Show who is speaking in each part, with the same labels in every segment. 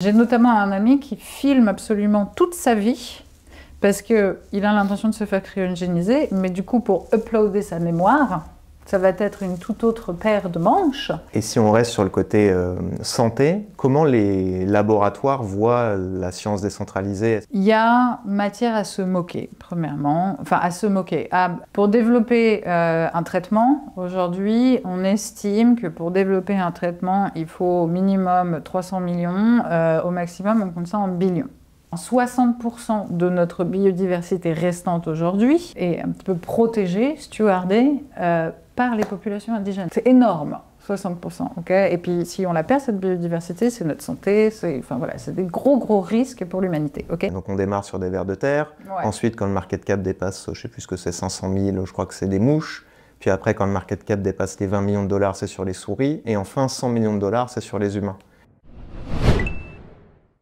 Speaker 1: J'ai notamment un ami qui filme absolument toute sa vie parce qu'il a l'intention de se faire cryogéniser, mais du coup pour uploader sa mémoire, ça va être une toute autre paire de manches.
Speaker 2: Et si on reste sur le côté santé, comment les laboratoires voient la science décentralisée?
Speaker 1: Il y a matière à se moquer, premièrement. Enfin, à se moquer. Pour développer un traitement, aujourd'hui, on estime que pour développer un traitement, il faut au minimum 300 millions, au maximum, on compte ça en billions. 60% de notre biodiversité restante aujourd'hui est un petit peu protégée, stewardée, par les populations indigènes. C'est énorme, 60%. Okay, et puis si on la perd, cette biodiversité, c'est notre santé, c'est des gros risques pour l'humanité. Okay.
Speaker 2: Donc on démarre sur des vers de terre. Ouais. Ensuite, quand le market cap dépasse, je ne sais plus ce que c'est, 500 000, je crois que c'est des mouches. Puis après, quand le market cap dépasse les 20 millions de dollars, c'est sur les souris. Et enfin, 100 millions de dollars, c'est sur les humains.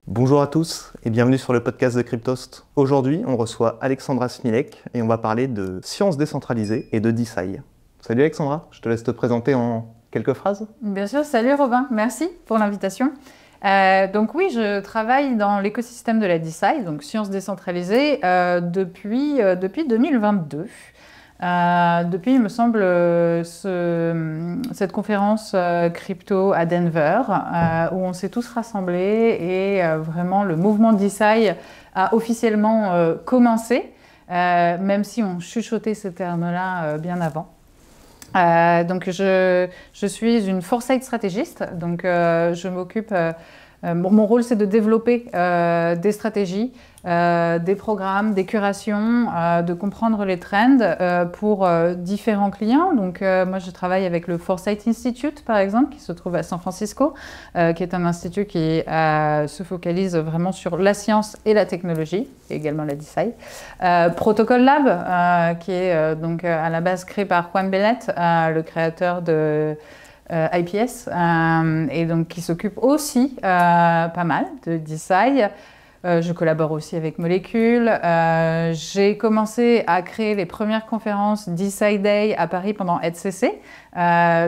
Speaker 2: Bonjour à tous et bienvenue sur le podcast de Cryptost. Aujourd'hui, on reçoit Alexandra Smilek et on va parler de sciences décentralisées et de DeSci. Salut Alexandra, je te laisse te présenter en quelques phrases.
Speaker 1: Bien sûr, salut Robin, merci pour l'invitation. Donc oui, je travaille dans l'écosystème de la DeSci, donc sciences décentralisées, depuis 2022. Depuis, il me semble, cette conférence crypto à Denver, où on s'est tous rassemblés et vraiment le mouvement DeSci a officiellement commencé, même si on chuchotait ce terme-là bien avant. Donc je suis une foresight stratégiste, donc je m'occupe, mon rôle c'est de développer des stratégies, des programmes, des curations, de comprendre les trends pour différents clients. Donc moi je travaille avec le Foresight Institute par exemple, qui se trouve à San Francisco, qui est un institut qui se focalise vraiment sur la science et la technologie, et également la DeSci. Protocol Lab, qui est donc à la base créé par Juan Bennett, le créateur de IPS, et donc qui s'occupe aussi pas mal de DeSci. Je collabore aussi avec Molecule. J'ai commencé à créer les premières conférences DeSci Day à Paris pendant EthCC.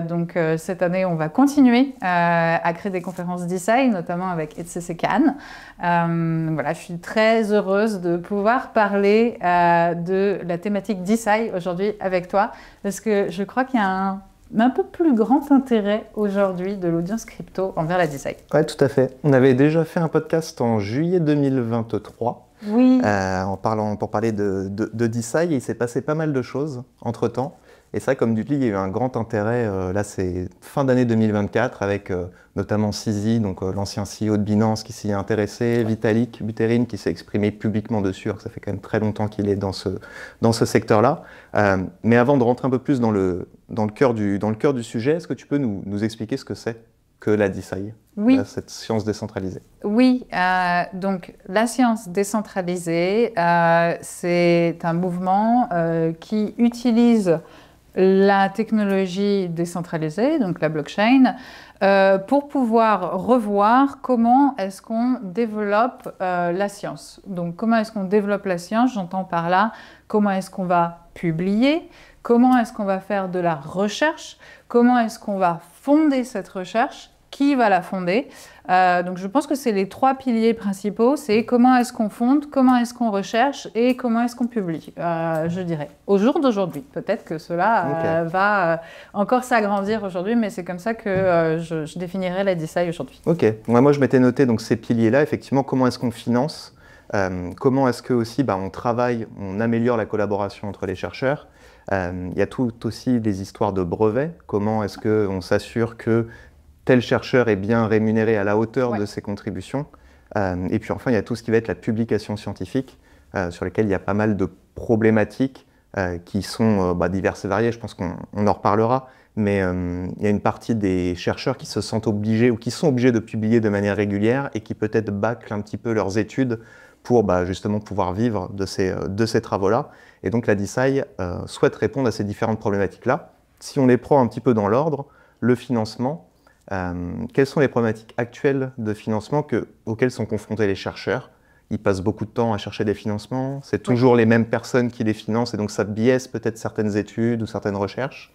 Speaker 1: Donc cette année, on va continuer à créer des conférences DeSci, notamment avec EthCC Cannes. Voilà, je suis très heureuse de pouvoir parler de la thématique DeSci aujourd'hui avec toi, parce que je crois qu'il y a un peu plus grand intérêt aujourd'hui de l'audience crypto envers la DeSci.
Speaker 2: Oui, tout à fait. On avait déjà fait un podcast en juillet 2023
Speaker 1: oui.
Speaker 2: Pour parler de DeSci, et il s'est passé pas mal de choses entre-temps. Et ça, comme tu dis, il y a eu un grand intérêt, là c'est fin d'année 2024, avec notamment CZ, donc l'ancien CEO de Binance qui s'y est intéressé, Vitalik Buterin qui s'est exprimé publiquement dessus, alors que ça fait quand même très longtemps qu'il est dans ce secteur-là. Mais avant de rentrer un peu plus dans le cœur du sujet, est-ce que tu peux nous expliquer ce que c'est que la DeSci,
Speaker 1: oui.
Speaker 2: Cette science décentralisée?
Speaker 1: Oui, donc la science décentralisée, c'est un mouvement qui utilise la technologie décentralisée, donc la blockchain, pour pouvoir revoir comment est-ce qu'on développe la science. Donc comment est-ce qu'on développe la science, j'entends par là comment est-ce qu'on va publier, comment est-ce qu'on va faire de la recherche, comment est-ce qu'on va fonder cette recherche, qui va la fonder. Donc je pense que c'est les trois piliers principaux, c'est comment est-ce qu'on fonde, comment est-ce qu'on recherche et comment est-ce qu'on publie, je dirais. Au jour d'aujourd'hui, peut-être que cela va encore s'agrandir aujourd'hui, mais c'est comme ça que je définirais la DeSci aujourd'hui.
Speaker 2: Ok, moi je m'étais noté donc, ces piliers-là, effectivement, comment est-ce qu'on finance, comment est-ce que aussi on travaille, on améliore la collaboration entre les chercheurs. Il y a tout aussi des histoires de brevets, comment est-ce qu'on s'assure que tel chercheur est bien rémunéré à la hauteur de ses contributions. Et puis enfin, il y a tout ce qui va être la publication scientifique, sur lesquelles il y a pas mal de problématiques qui sont diverses et variées, je pense qu'on en reparlera, mais il y a une partie des chercheurs qui se sentent obligés ou qui sont obligés de publier de manière régulière et qui peut-être bâclent un petit peu leurs études pour justement pouvoir vivre de ces travaux-là. Et donc la DeSci souhaite répondre à ces différentes problématiques-là. Si on les prend un petit peu dans l'ordre, le financement, quelles sont les problématiques actuelles de financement auxquelles sont confrontés les chercheurs? Ils passent beaucoup de temps à chercher des financements, c'est toujours les mêmes personnes qui les financent et donc ça biaise peut-être certaines études ou certaines recherches.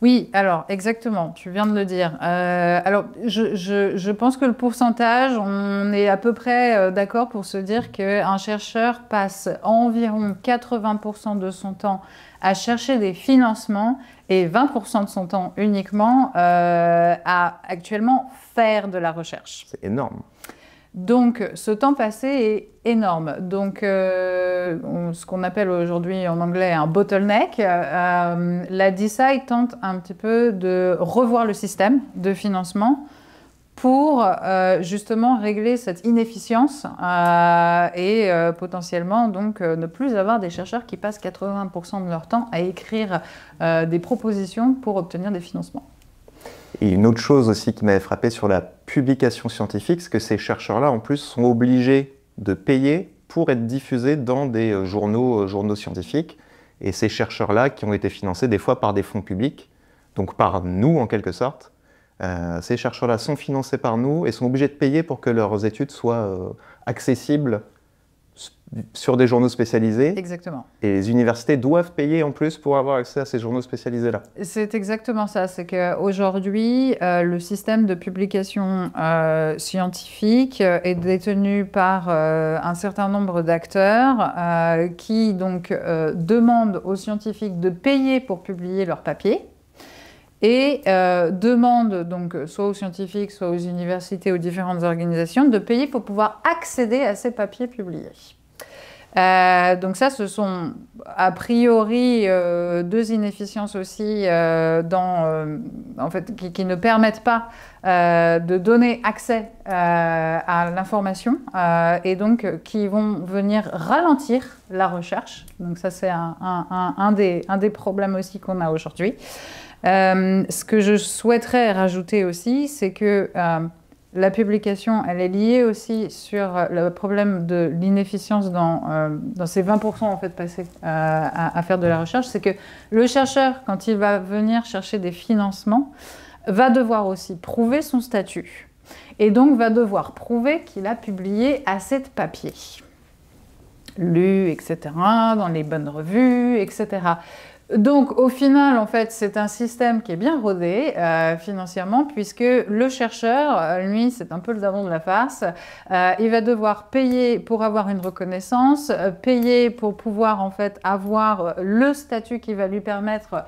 Speaker 1: Oui, alors exactement, tu viens de le dire. Alors, je pense que le pourcentage, on est à peu près d'accord pour se dire qu'un chercheur passe environ 80% de son temps à chercher des financements et 20% de son temps uniquement à actuellement faire de la recherche.
Speaker 2: C'est énorme.
Speaker 1: Donc, ce temps passé est énorme. Donc, ce qu'on appelle aujourd'hui en anglais un bottleneck, la DeCi tente un petit peu de revoir le système de financement pour justement régler cette inefficience et potentiellement donc ne plus avoir des chercheurs qui passent 80% de leur temps à écrire des propositions pour obtenir des financements.
Speaker 2: Et une autre chose aussi qui m'avait frappé sur la publication scientifique, c'est que ces chercheurs-là, en plus, sont obligés de payer pour être diffusés dans des journaux scientifiques. Et ces chercheurs-là, qui ont été financés des fois par des fonds publics, donc par nous en quelque sorte, ces chercheurs-là sont financés par nous et sont obligés de payer pour que leurs études soient accessibles sur des journaux spécialisés.
Speaker 1: Exactement.
Speaker 2: Et les universités doivent payer en plus pour avoir accès à ces journaux spécialisés-là.
Speaker 1: C'est exactement ça. C'est qu'aujourd'hui, le système de publication scientifique est détenu par un certain nombre d'acteurs qui donc demandent aux scientifiques de payer pour publier leurs papiers et demandent donc soit aux scientifiques, soit aux universités, aux différentes organisations de payer pour pouvoir accéder à ces papiers publiés. Donc ça, ce sont a priori deux inefficiences aussi en fait, qui ne permettent pas de donner accès à l'information et donc qui vont venir ralentir la recherche. Donc ça, c'est un des problèmes aussi qu'on a aujourd'hui. Ce que je souhaiterais rajouter aussi, c'est que la publication, elle est liée aussi sur le problème de l'inefficience dans ces 20% en fait passés à faire de la recherche. C'est que le chercheur, quand il va venir chercher des financements, va devoir aussi prouver son statut. Et donc va devoir prouver qu'il a publié assez de papiers, lus, etc., dans les bonnes revues, etc. Donc, au final, en fait, c'est un système qui est bien rodé financièrement, puisque le chercheur, lui, c'est un peu le daron de la farce. Il va devoir payer pour avoir une reconnaissance, payer pour pouvoir, en fait, avoir le statut qui va lui permettre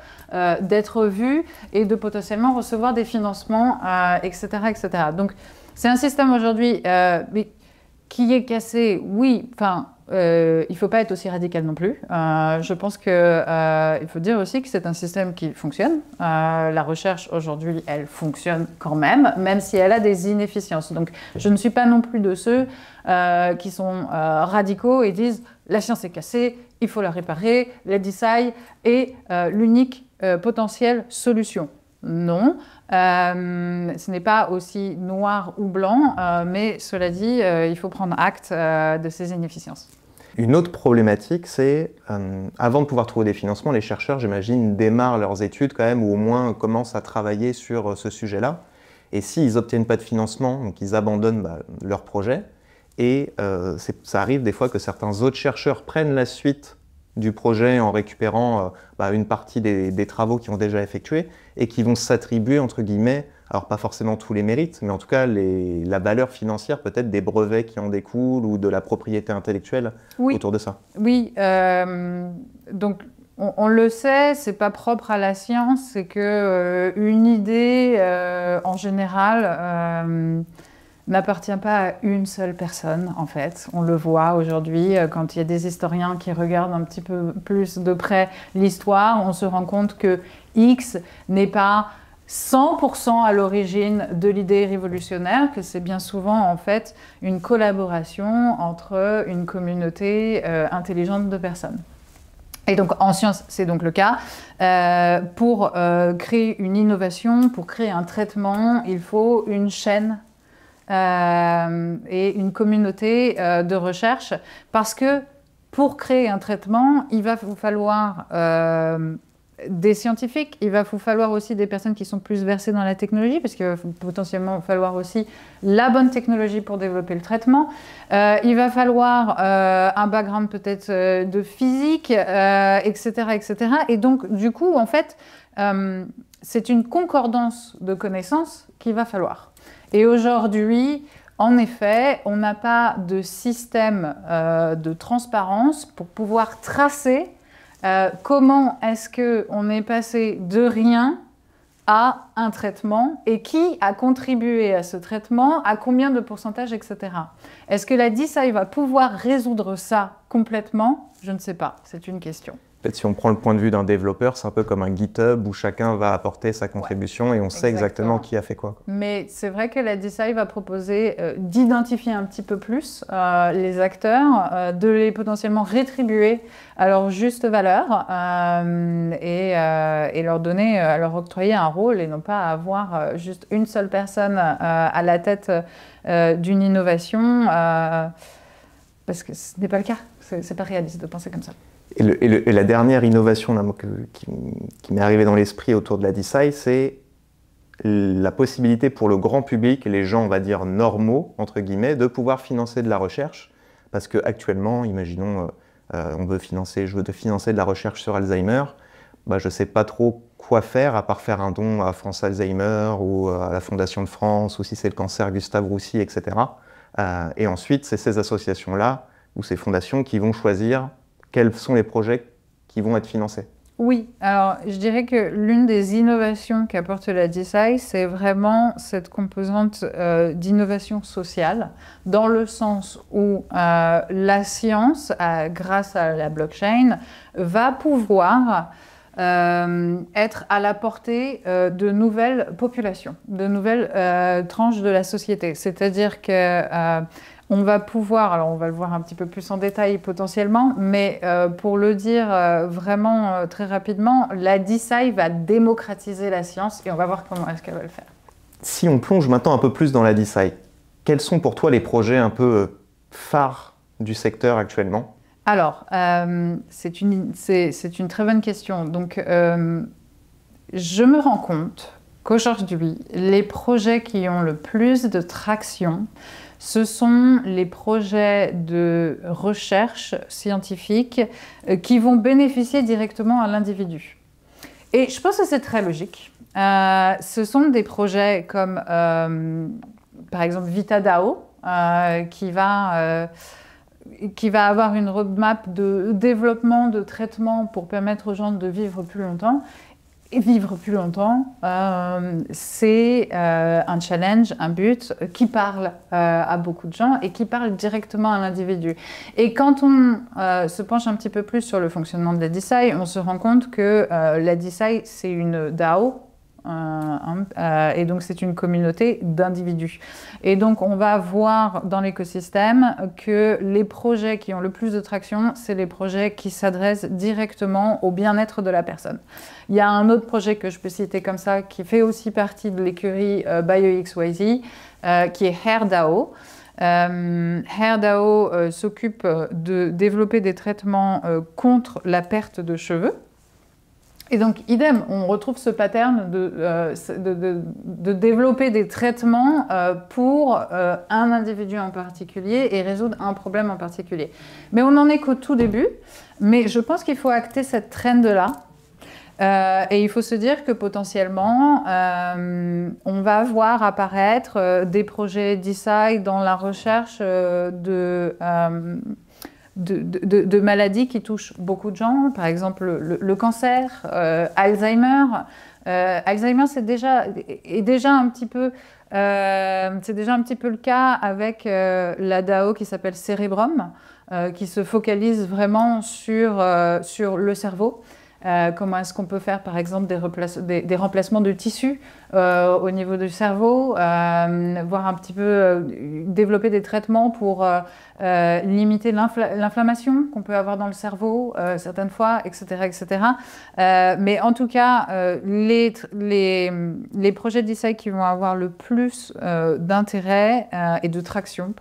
Speaker 1: d'être vu et de potentiellement recevoir des financements, etc., etc. Donc, c'est un système aujourd'hui qui est cassé, oui, enfin... il ne faut pas être aussi radical non plus. Je pense qu'il faut dire aussi que c'est un système qui fonctionne. La recherche aujourd'hui, elle fonctionne quand même si elle a des inefficiences. Donc, je ne suis pas non plus de ceux qui sont radicaux et disent la science est cassée, il faut la réparer, la DeCi est l'unique potentielle solution. Non, ce n'est pas aussi noir ou blanc, mais cela dit, il faut prendre acte de ces inefficiences.
Speaker 2: Une autre problématique, c'est, avant de pouvoir trouver des financements, les chercheurs, j'imagine, démarrent leurs études quand même, ou au moins commencent à travailler sur ce sujet-là. Et s'ils n'obtiennent pas de financement, donc ils abandonnent leur projet, et ça arrive des fois que certains autres chercheurs prennent la suite du projet en récupérant une partie des travaux qu'ils ont déjà effectués et qui vont s'attribuer, entre guillemets, alors pas forcément tous les mérites, mais en tout cas la valeur financière peut-être des brevets qui en découlent ou de la propriété intellectuelle autour de ça.
Speaker 1: Oui, donc on le sait, c'est pas propre à la science, c'est que une idée en général n'appartient pas à une seule personne, en fait. On le voit aujourd'hui, quand il y a des historiens qui regardent un petit peu plus de près l'histoire, on se rend compte que X n'est pas 100% à l'origine de l'idée révolutionnaire, que c'est bien souvent, en fait, une collaboration entre une communauté intelligente de personnes. Et donc, en science, c'est donc le cas. Pour créer une innovation, pour créer un traitement, il faut une chaîne et une communauté de recherche, parce que pour créer un traitement, il va vous falloir des scientifiques, il va vous falloir aussi des personnes qui sont plus versées dans la technologie, parce qu'il va potentiellement falloir aussi la bonne technologie pour développer le traitement. Il va falloir un background peut-être de physique, etc., etc. Et donc, du coup, en fait, c'est une concordance de connaissances qu'il va falloir. Et aujourd'hui, en effet, on n'a pas de système de transparence pour pouvoir tracer comment est-ce qu'on est passé de rien à un traitement et qui a contribué à ce traitement, à combien de pourcentage, etc. Est-ce que la DeCi va pouvoir résoudre ça complètement? Je ne sais pas, c'est une question.
Speaker 2: En fait, si on prend le point de vue d'un développeur, c'est un peu comme un GitHub où chacun va apporter sa contribution et on sait exactement qui a fait quoi.
Speaker 1: Mais c'est vrai que la DeCi va proposer d'identifier un petit peu plus les acteurs, de les potentiellement rétribuer à leur juste valeur et leur donner, leur octroyer un rôle et non pas avoir juste une seule personne à la tête d'une innovation parce que ce n'est pas le cas. C'est pas réaliste de penser comme ça.
Speaker 2: Et la dernière innovation qui m'est arrivée dans l'esprit autour de la DeCi, c'est la possibilité pour le grand public, les gens, on va dire, normaux, entre guillemets, de pouvoir financer de la recherche. Parce qu'actuellement, imaginons, je veux financer de la recherche sur Alzheimer, bah, je ne sais pas trop quoi faire, à part faire un don à France Alzheimer ou à la Fondation de France, ou si c'est le cancer Gustave Roussy, etc. Et ensuite, c'est ces associations-là, ou ces fondations qui vont choisir quels sont les projets qui vont être financés.
Speaker 1: Oui, alors je dirais que l'une des innovations qu'apporte la DeCi, c'est vraiment cette composante d'innovation sociale, dans le sens où la science, grâce à la blockchain, va pouvoir être à la portée de nouvelles populations, de nouvelles tranches de la société. C'est-à-dire que on va pouvoir, alors on va le voir un petit peu plus en détail potentiellement, mais pour le dire vraiment très rapidement, la DeCi va démocratiser la science et on va voir comment est-ce qu'elle va le faire.
Speaker 2: Si on plonge maintenant un peu plus dans la DeCi, quels sont pour toi les projets un peu phares du secteur actuellement?
Speaker 1: Alors, c'est une très bonne question. Donc, je me rends compte qu'aujourd'hui, les projets qui ont le plus de traction, ce sont les projets de recherche scientifique qui vont bénéficier directement à l'individu. Et je pense que c'est très logique. Ce sont des projets comme, par exemple, VitaDAO, qui va avoir une roadmap de développement de traitement pour permettre aux gens de vivre plus longtemps. Et vivre plus longtemps, c'est un challenge, un but qui parle à beaucoup de gens et qui parle directement à l'individu. Et quand on se penche un petit peu plus sur le fonctionnement de la DeCi, on se rend compte que la DeCi, c'est une DAO, et donc c'est une communauté d'individus. Et donc on va voir dans l'écosystème que les projets qui ont le plus de traction, c'est les projets qui s'adressent directement au bien-être de la personne. Il y a un autre projet que je peux citer comme ça, qui fait aussi partie de l'écurie BioXYZ, qui est HairDAO. HairDAO s'occupe de développer des traitements contre la perte de cheveux. Et donc, idem, on retrouve ce pattern de développer des traitements pour un individu en particulier et résoudre un problème en particulier. Mais on n'en est qu'au tout début, mais je pense qu'il faut acter cette trend-là. Et il faut se dire que potentiellement, on va voir apparaître des projets DeCi dans la recherche de maladies qui touchent beaucoup de gens, par exemple le cancer, Alzheimer. Alzheimer, c'est déjà un petit peu le cas avec la DAO qui s'appelle Cerebrum, qui se focalise vraiment sur le cerveau. Comment est-ce qu'on peut faire, par exemple, des remplacements de tissus au niveau du cerveau, voir un petit peu développer des traitements pour limiter l'inflammation qu'on peut avoir dans le cerveau certaines fois, etc. etc. Mais en tout cas, les projets DeCi qui vont avoir le plus d'intérêt et de traction,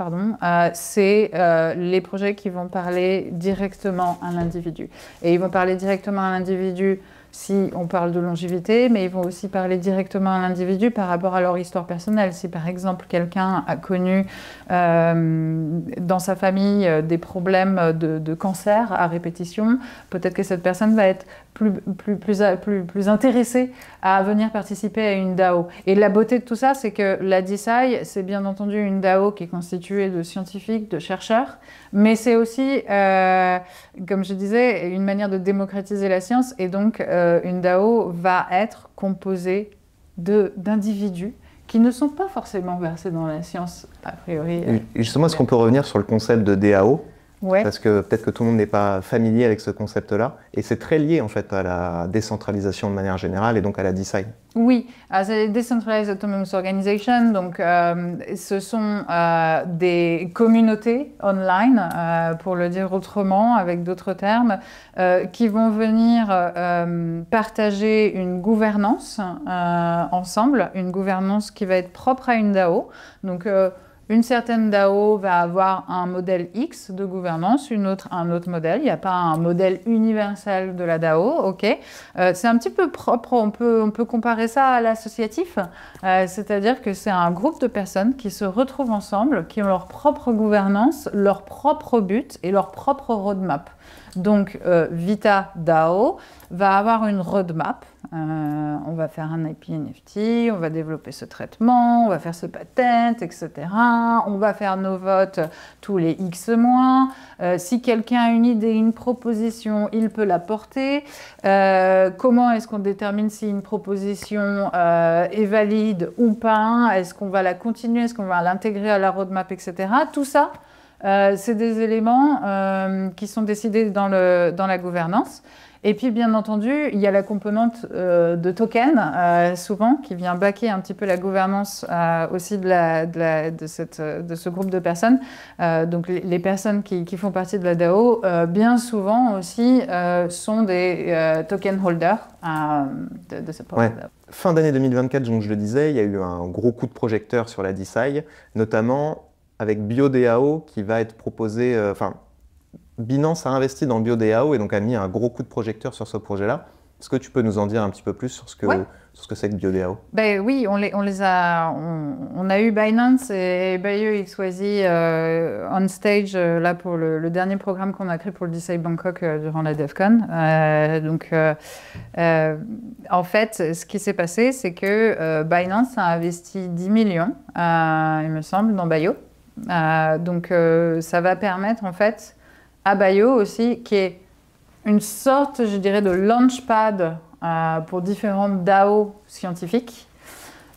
Speaker 1: c'est les projets qui vont parler directement à l'individu. Et ils vont parler directement à l'individu si on parle de longévité, mais ils vont aussi parler directement à l'individu par rapport à leur histoire personnelle. Si par exemple quelqu'un a connu dans sa famille des problèmes de cancer à répétition, peut-être que cette personne va être plus intéressée à venir participer à une DAO. Et la beauté de tout ça, c'est que la DeSci, c'est bien entendu une DAO qui est constituée de scientifiques, de chercheurs, mais c'est aussi, comme je disais, une manière de démocratiser la science. Et donc, une DAO va être composée d'individus qui ne sont pas forcément versés dans la science, a priori.
Speaker 2: Et justement, est-ce qu'on peut revenir sur le concept de DAO ?
Speaker 1: Ouais.
Speaker 2: Parce que peut-être que tout le monde n'est pas familier avec ce concept-là. Et c'est très lié en fait à la décentralisation de manière générale et donc à la DeSci.
Speaker 1: Oui, c'est Decentralized Autonomous Organization. Donc, ce sont des communautés online, pour le dire autrement, avec d'autres termes, qui vont venir partager une gouvernance ensemble, une gouvernance qui va être propre à une DAO. Donc, une certaine DAO va avoir un modèle X de gouvernance, une autre un autre modèle. Il n'y a pas un modèle universel de la DAO, ok. C'est un petit peu propre, on peut comparer ça à l'associatif, c'est-à-dire que c'est un groupe de personnes qui se retrouvent ensemble, qui ont leur propre gouvernance, leur propre but et leur propre roadmap. Donc, Vita DAO va avoir une roadmap. On va faire un IP NFT, on va développer ce traitement, on va faire ce patent, etc. On va faire nos votes tous les X mois. Si quelqu'un a une idée, une proposition, il peut la porter. Comment est-ce qu'on détermine si une proposition est valide ou pas? Est-ce qu'on va la continuer? Est-ce qu'on va l'intégrer à la roadmap, etc. Tout ça, c'est des éléments qui sont décidés dans la gouvernance. Et puis, bien entendu, il y a la composante de token, souvent, qui vient backer un petit peu la gouvernance aussi de ce groupe de personnes. Donc, les personnes qui font partie de la DAO, bien souvent aussi, sont des token holders de ce projet.
Speaker 2: Ouais. Fin d'année 2024, donc je le disais, il y a eu un gros coup de projecteur sur la DeSci, notamment avec BioDAO qui va être proposé... Binance a investi dans BioDAO et donc a mis un gros coup de projecteur sur ce projet-là. Est-ce que tu peux nous en dire un petit peu plus sur ce que c'est que BioDAO?
Speaker 1: Ben oui, on a eu Binance et BioXYZ on stage là pour le dernier programme qu'on a créé pour le DeSci Bangkok durant la DevCon. En fait, ce qui s'est passé, c'est que Binance a investi 10 millions, il me semble, dans Bio. Ça va permettre en fait à Bio aussi, qui est une sorte, je dirais, de launchpad pour différentes DAO scientifiques,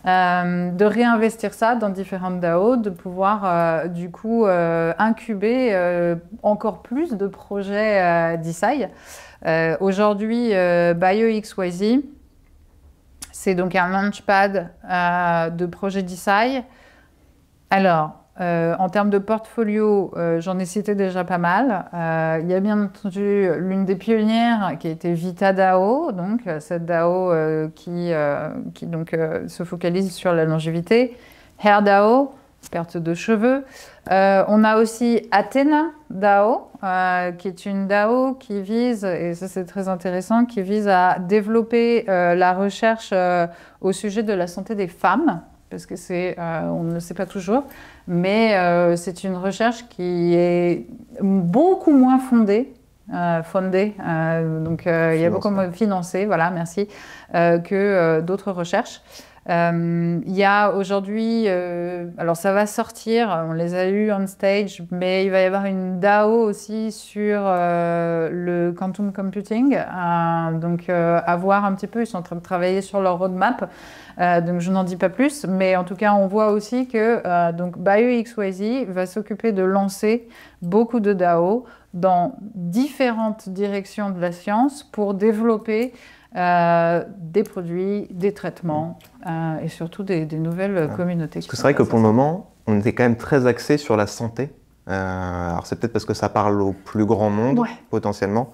Speaker 1: de réinvestir ça dans différentes DAO, de pouvoir du coup incuber encore plus de projets DeSci. Aujourd'hui, BioXYZ, c'est donc un launchpad de projets DeSci. Alors, en termes de portfolio, j'en ai cité déjà pas mal. Il y a bien entendu l'une des pionnières qui a été Vita DAO, donc cette DAO qui se focalise sur la longévité. Hair DAO, perte de cheveux. On a aussi Athena DAO, qui est une DAO qui vise, et ça c'est très intéressant, qui vise à développer la recherche au sujet de la santé des femmes. Parce que on ne le sait pas toujours, mais c'est une recherche qui est beaucoup moins fondée, donc il y a beaucoup moins financée, voilà, merci, que d'autres recherches. Il y a aujourd'hui, alors ça va sortir, on les a eus on stage, mais il va y avoir une DAO aussi sur le quantum computing, donc à voir un petit peu, ils sont en train de travailler sur leur roadmap. Donc je n'en dis pas plus, mais en tout cas on voit aussi que donc BioXYZ va s'occuper de lancer beaucoup de DAO dans différentes directions de la science pour développer des produits, des traitements et surtout des nouvelles communautés.
Speaker 2: Parce que c'est vrai que pour le moment, on était quand même très axé sur la santé. Alors c'est peut-être parce que ça parle au plus grand monde, potentiellement,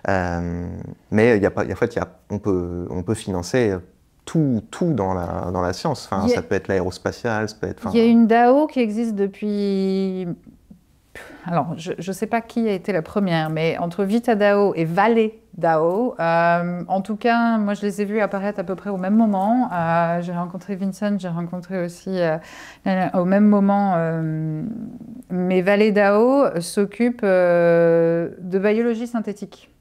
Speaker 2: mais on peut financer tout dans la science. Enfin, ça peut être l'aérospatiale, ça peut être...
Speaker 1: Il y a une DAO qui existe depuis... Alors, je ne sais pas qui a été la première, mais entre Vita DAO et Valley DAO. En tout cas, moi, je les ai vus apparaître à peu près au même moment. J'ai rencontré Vincent, j'ai rencontré aussi au même moment. Mais Valley DAO s'occupe de biologie synthétique.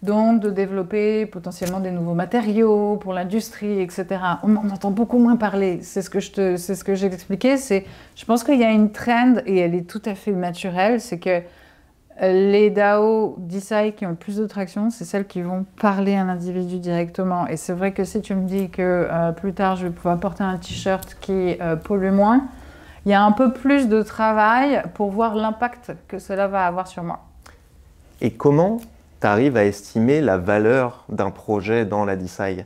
Speaker 1: Donc, de développer potentiellement des nouveaux matériaux pour l'industrie, etc. On en entend beaucoup moins parler. C'est ce que j'ai expliqué. Je pense qu'il y a une trend, et elle est tout à fait naturelle, c'est que les DAO DeSci qui ont le plus de traction, c'est celles qui vont parler à l'individu directement. Et c'est vrai que si tu me dis que plus tard, je vais pouvoir porter un t-shirt qui pollue moins, il y a un peu plus de travail pour voir l'impact que cela va avoir sur moi.
Speaker 2: Et comment tu arrives à estimer la valeur d'un projet dans la DeSci?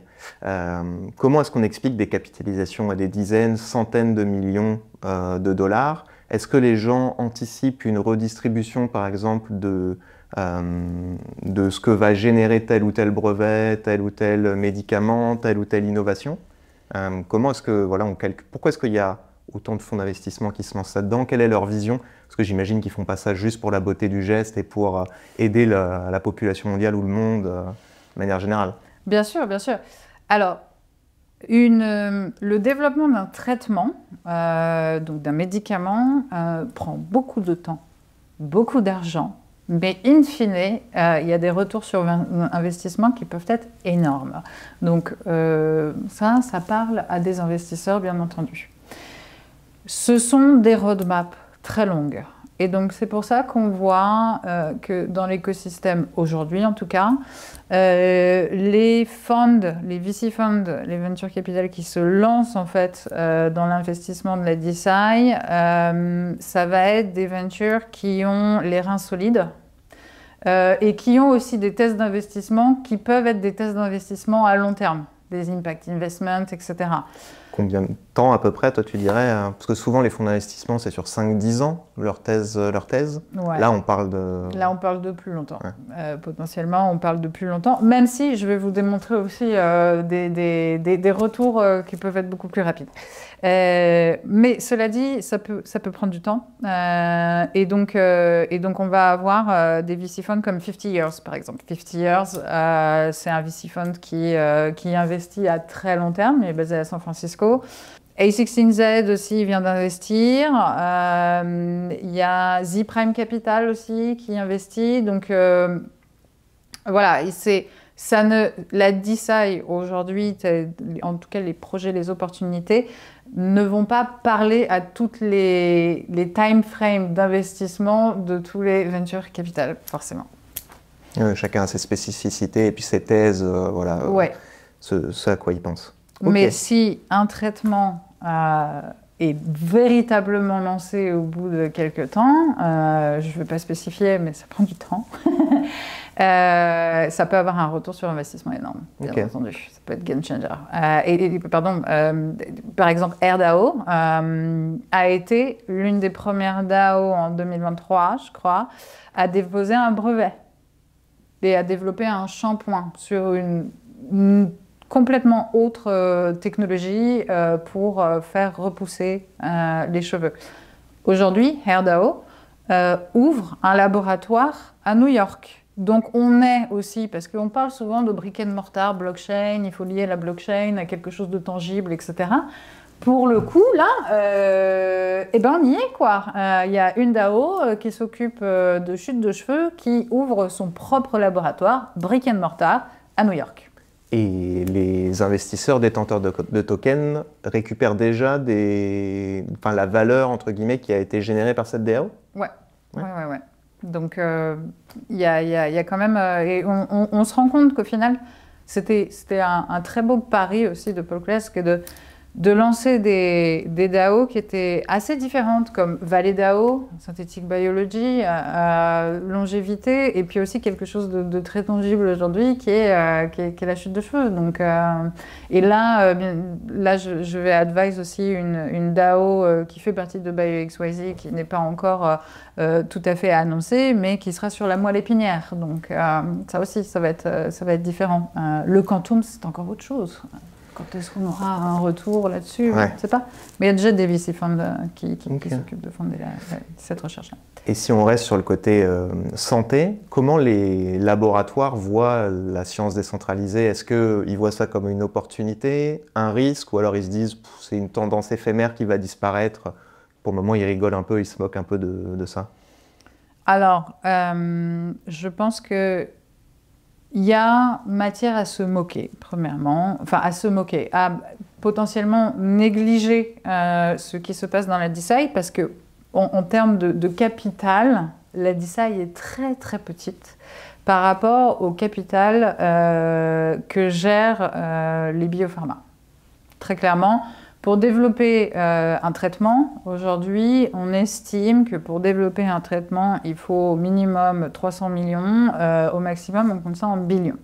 Speaker 2: Comment est-ce qu'on explique des capitalisations à des dizaines, centaines de millions de dollars? Est-ce que les gens anticipent une redistribution, par exemple, de ce que va générer tel ou tel brevet, tel ou tel médicament, telle ou telle innovation? Comment est-ce que, voilà, on calcule? Pourquoi est-ce qu'il y a autant de fonds d'investissement qui se lancent là-dedans? Quelle est leur vision? Parce que j'imagine qu'ils ne font pas ça juste pour la beauté du geste et pour aider la population mondiale ou le monde de manière générale.
Speaker 1: Bien sûr, bien sûr. Alors, le développement d'un traitement, donc d'un médicament, prend beaucoup de temps, beaucoup d'argent, mais in fine, il y a des retours sur investissement qui peuvent être énormes. Donc ça parle à des investisseurs, bien entendu. Ce sont des roadmaps très longues. Et donc, c'est pour ça qu'on voit que dans l'écosystème, aujourd'hui en tout cas, les funds, les VC funds, les venture capital qui se lancent en fait dans l'investissement de la DeSci, ça va être des ventures qui ont les reins solides et qui ont aussi des tests d'investissement qui peuvent être des tests d'investissement à long terme, des impact investments, etc.
Speaker 2: Combien de temps à peu près, toi, tu dirais? Parce que souvent, les fonds d'investissement, c'est sur 5-10 ans, leur thèse.
Speaker 1: Ouais.
Speaker 2: Là, on parle de...
Speaker 1: Là, on parle de plus longtemps.
Speaker 2: Ouais.
Speaker 1: Potentiellement, on parle de plus longtemps, même si je vais vous démontrer aussi des retours qui peuvent être beaucoup plus rapides. Mais cela dit, ça peut prendre du temps. Et donc, on va avoir des VC funds comme 50 Years, par exemple. 50 Years, c'est un VC fund qui investit à très long terme. Il est basé à San Francisco. A16Z aussi vient d'investir. Il y a Z-Prime Capital aussi qui investit. Donc, voilà, la DeSci aujourd'hui, en tout cas les projets, les opportunités, ne vont pas parler à toutes les time frames d'investissement de tous les venture capital, forcément.
Speaker 2: Chacun a ses spécificités et puis ses thèses, voilà,
Speaker 1: ouais.
Speaker 2: Ce à quoi il pense.
Speaker 1: Mais
Speaker 2: okay.
Speaker 1: Si un traitement est véritablement lancé au bout de quelques temps, je ne vais pas spécifier, mais ça prend du temps, ça peut avoir un retour sur investissement énorme, bien entendu. Ça peut être game changer. Par exemple, AirDAO a été l'une des premières DAO en 2023, je crois, à déposer un brevet et à développer un shampoing sur une complètement autre technologie pour faire repousser les cheveux. Aujourd'hui, AirDAO ouvre un laboratoire à New York. Donc on est aussi, parce qu'on parle souvent de brick and mortar, blockchain, il faut lier la blockchain à quelque chose de tangible, etc. Pour le coup, là, on y est, quoi. Il y a une DAO qui s'occupe de chute de cheveux, qui ouvre son propre laboratoire, brick and mortar, à New York.
Speaker 2: Et les investisseurs détenteurs de tokens récupèrent déjà la valeur, entre guillemets, qui a été générée par cette DAO?
Speaker 1: Ouais. Donc, il y a quand même... et on se rend compte qu'au final, c'était un très beau pari aussi de Paul Klesk de lancer des DAO qui étaient assez différentes, comme Valley DAO, Synthetic Biology, longévité, et puis aussi quelque chose de très tangible aujourd'hui qui est la chute de cheveux. Donc, et là, je vais advise aussi une DAO qui fait partie de BioXYZ, qui n'est pas encore tout à fait annoncée, mais qui sera sur la moelle épinière. Donc ça aussi, ça va être différent. Le quantum, c'est encore autre chose. Quand est-ce qu'on aura un retour là-dessus?
Speaker 2: Ouais.
Speaker 1: Je ne sais pas. Mais il y a déjà des VC funds qui
Speaker 2: Ok.
Speaker 1: s'occupent de fonder cette recherche-là.
Speaker 2: Et si on reste sur le côté santé, comment les laboratoires voient la science décentralisée? Est-ce qu'ils voient ça comme une opportunité, un risque, ou alors ils se disent c'est une tendance éphémère qui va disparaître? Pour le moment, ils rigolent un peu, ils se moquent un peu de ça.
Speaker 1: Alors, je pense que il y a matière à se moquer, premièrement, enfin à se moquer, à potentiellement négliger ce qui se passe dans la DeSci, parce que en termes de capital, la DeSci est très très petite par rapport au capital que gèrent les biopharma. Très clairement, pour développer un traitement, aujourd'hui, on estime que pour développer un traitement, il faut au minimum 300 millions, au maximum, on compte ça en billions.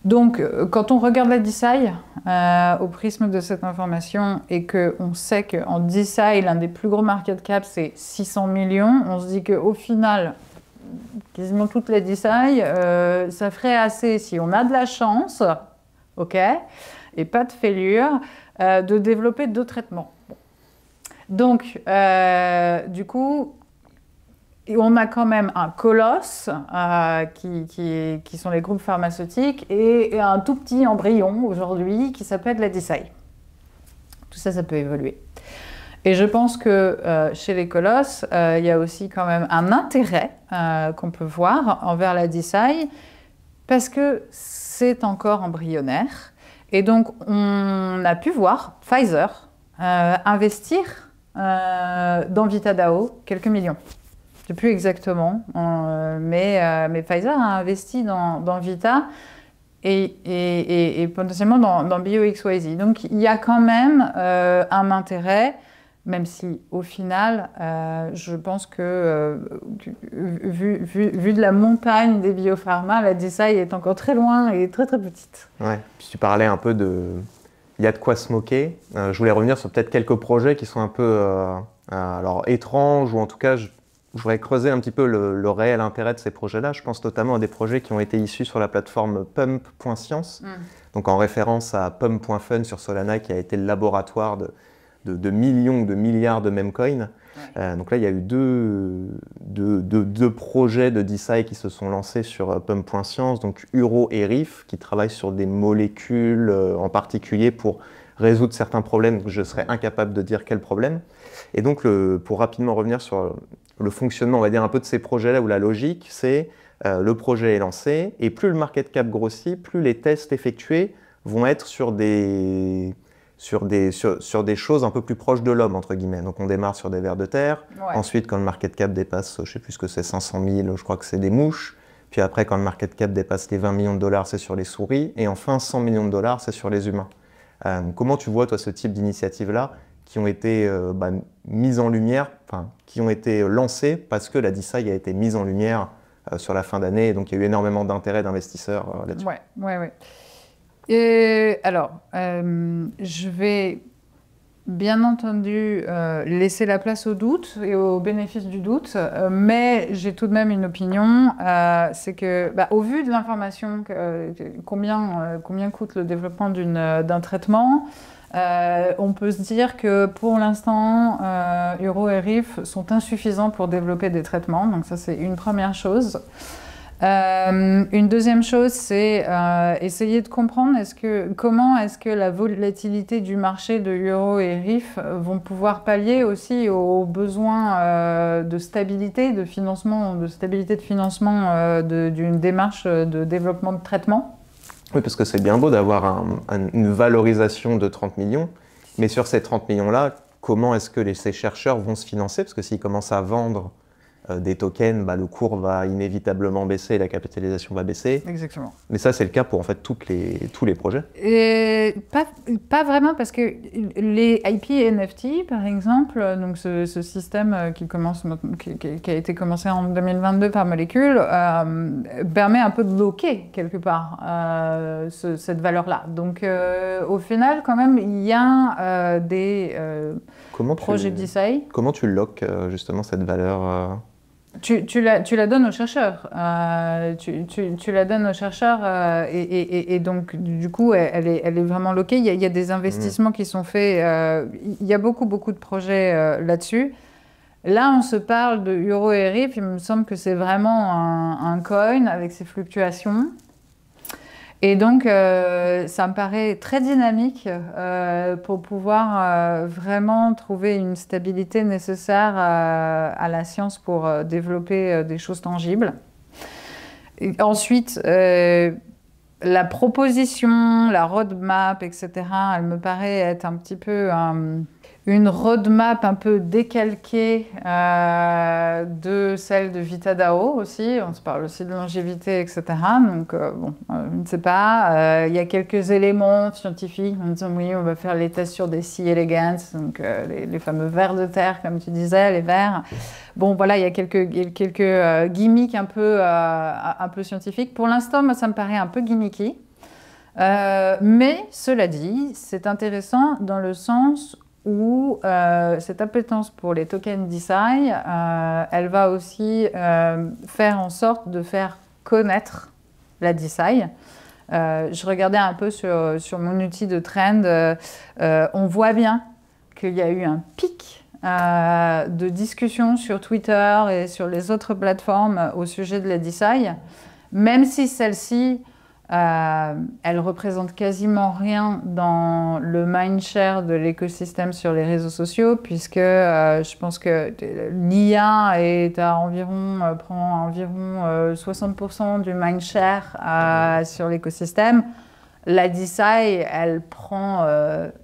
Speaker 1: Donc, quand on regarde la DeSci au prisme de cette information et qu'on sait qu'en DeSci, l'un des plus gros market cap, c'est 600 millions, on se dit qu'au final, quasiment toute la DeSci, ça ferait assez, si on a de la chance, ok, et pas de fêlure, de développer 2 traitements. Bon. Donc, du coup, on a quand même un colosse qui sont les groupes pharmaceutiques et un tout petit embryon aujourd'hui qui s'appelle la DeSci. Tout ça, ça peut évoluer. Et je pense que chez les colosses, il y a aussi quand même un intérêt qu'on peut voir envers la DeSci parce que c'est encore embryonnaire. Et donc, on a pu voir Pfizer investir dans VitaDAO quelques millions. Je ne sais plus exactement, mais Pfizer a investi dans Vita et potentiellement dans BioXYZ. Donc, il y a quand même un intérêt, même si au final, je pense que vu de la montagne des biopharma, la DeSci est encore très loin et très très petite.
Speaker 2: Ouais. Puis tu parlais un peu de... Il y a de quoi se moquer. Je voulais revenir sur peut-être quelques projets qui sont un peu alors, étranges, ou en tout cas, je voudrais creuser un petit peu le réel intérêt de ces projets-là. Je pense notamment à des projets qui ont été issus sur la plateforme pump.science, donc en référence à pump.fun sur Solana, qui a été le laboratoire de millions, de milliards de memcoins. Ouais. Donc là, il y a eu deux projets de DeSci qui se sont lancés sur pump.science, donc Uro et Riff, qui travaillent sur des molécules en particulier pour résoudre certains problèmes. Je serais incapable de dire quels problèmes. Et donc, pour rapidement revenir sur le fonctionnement, on va dire un peu de ces projets-là, où la logique, c'est le projet est lancé, et plus le market cap grossit, plus les tests effectués vont être sur des choses un peu plus proches de l'homme, entre guillemets. Donc on démarre sur des vers de terre, ouais. Ensuite quand le market cap dépasse, je ne sais plus ce que c'est, 500 000, je crois que c'est des mouches, puis après quand le market cap dépasse les 20 millions de dollars, c'est sur les souris, et enfin 100 millions de dollars, c'est sur les humains. Comment tu vois toi ce type d'initiatives-là qui ont été mises en lumière, enfin qui ont été lancées parce que la DeSci a été mise en lumière sur la fin d'année, et donc il y a eu énormément d'intérêt d'investisseurs là-dessus.
Speaker 1: Ouais. Alors, je vais bien entendu laisser la place au doute et au bénéfice du doute, mais j'ai tout de même une opinion, c'est que, au vu de l'information, combien coûte le développement d'un traitement, on peut se dire que pour l'instant, Uro et Riff sont insuffisants pour développer des traitements, donc ça c'est une première chose. Une deuxième chose, c'est essayer de comprendre comment est-ce que la volatilité du marché de Uro et Riff vont pouvoir pallier aussi aux besoins de stabilité de financement d'une démarche de développement de traitement.
Speaker 2: Oui, parce que c'est bien beau d'avoir une valorisation de 30 millions, mais sur ces 30 millions-là, comment est-ce que ces chercheurs vont se financer? Parce que s'ils commencent à vendre des tokens, le cours va inévitablement baisser et la capitalisation va baisser.
Speaker 1: Exactement.
Speaker 2: Mais ça, c'est le cas pour en fait tous les projets.
Speaker 1: Pas vraiment, parce que les IP NFT, par exemple, donc ce système qui a été commencé en 2022 par Molecule, permet un peu de bloquer quelque part cette valeur-là. Donc au final, quand même, il y a des projets de DeSci.
Speaker 2: Comment tu loques justement cette valeur
Speaker 1: Tu la donnes aux chercheurs. Tu la donnes aux chercheurs et donc, du coup, elle est vraiment loquée. Il y a des investissements qui sont faits. Il y a beaucoup de projets là-dessus. Là, on se parle de euro et RIF. Il me semble que c'est vraiment un coin avec ses fluctuations. Et donc, ça me paraît très dynamique pour pouvoir vraiment trouver une stabilité nécessaire à la science pour développer des choses tangibles. Et ensuite, la proposition, la roadmap, etc., elle me paraît être un petit peu une roadmap un peu décalquée de celle de VitaDAO aussi. On se parle aussi de longévité, etc. Donc, bon, je ne sais pas. Il y a quelques éléments scientifiques en disant oui, on va faire les tests sur des C. elegans, donc les fameux vers de terre, comme tu disais, les vers. Bon, voilà, il y a quelques gimmicks un peu scientifiques. Pour l'instant, moi, ça me paraît un peu gimmicky. Mais cela dit, c'est intéressant dans le sens où cette appétence pour les tokens DeSci, elle va aussi faire en sorte de faire connaître la DeSci. Je regardais un peu sur mon outil de trend, on voit bien qu'il y a eu un pic de discussion sur Twitter et sur les autres plateformes au sujet de la DeSci, même si celle-ci elle représente quasiment rien dans le mindshare de l'écosystème sur les réseaux sociaux, puisque je pense que l'IA prend environ 60% du mindshare sur l'écosystème. La DeSci, elle prend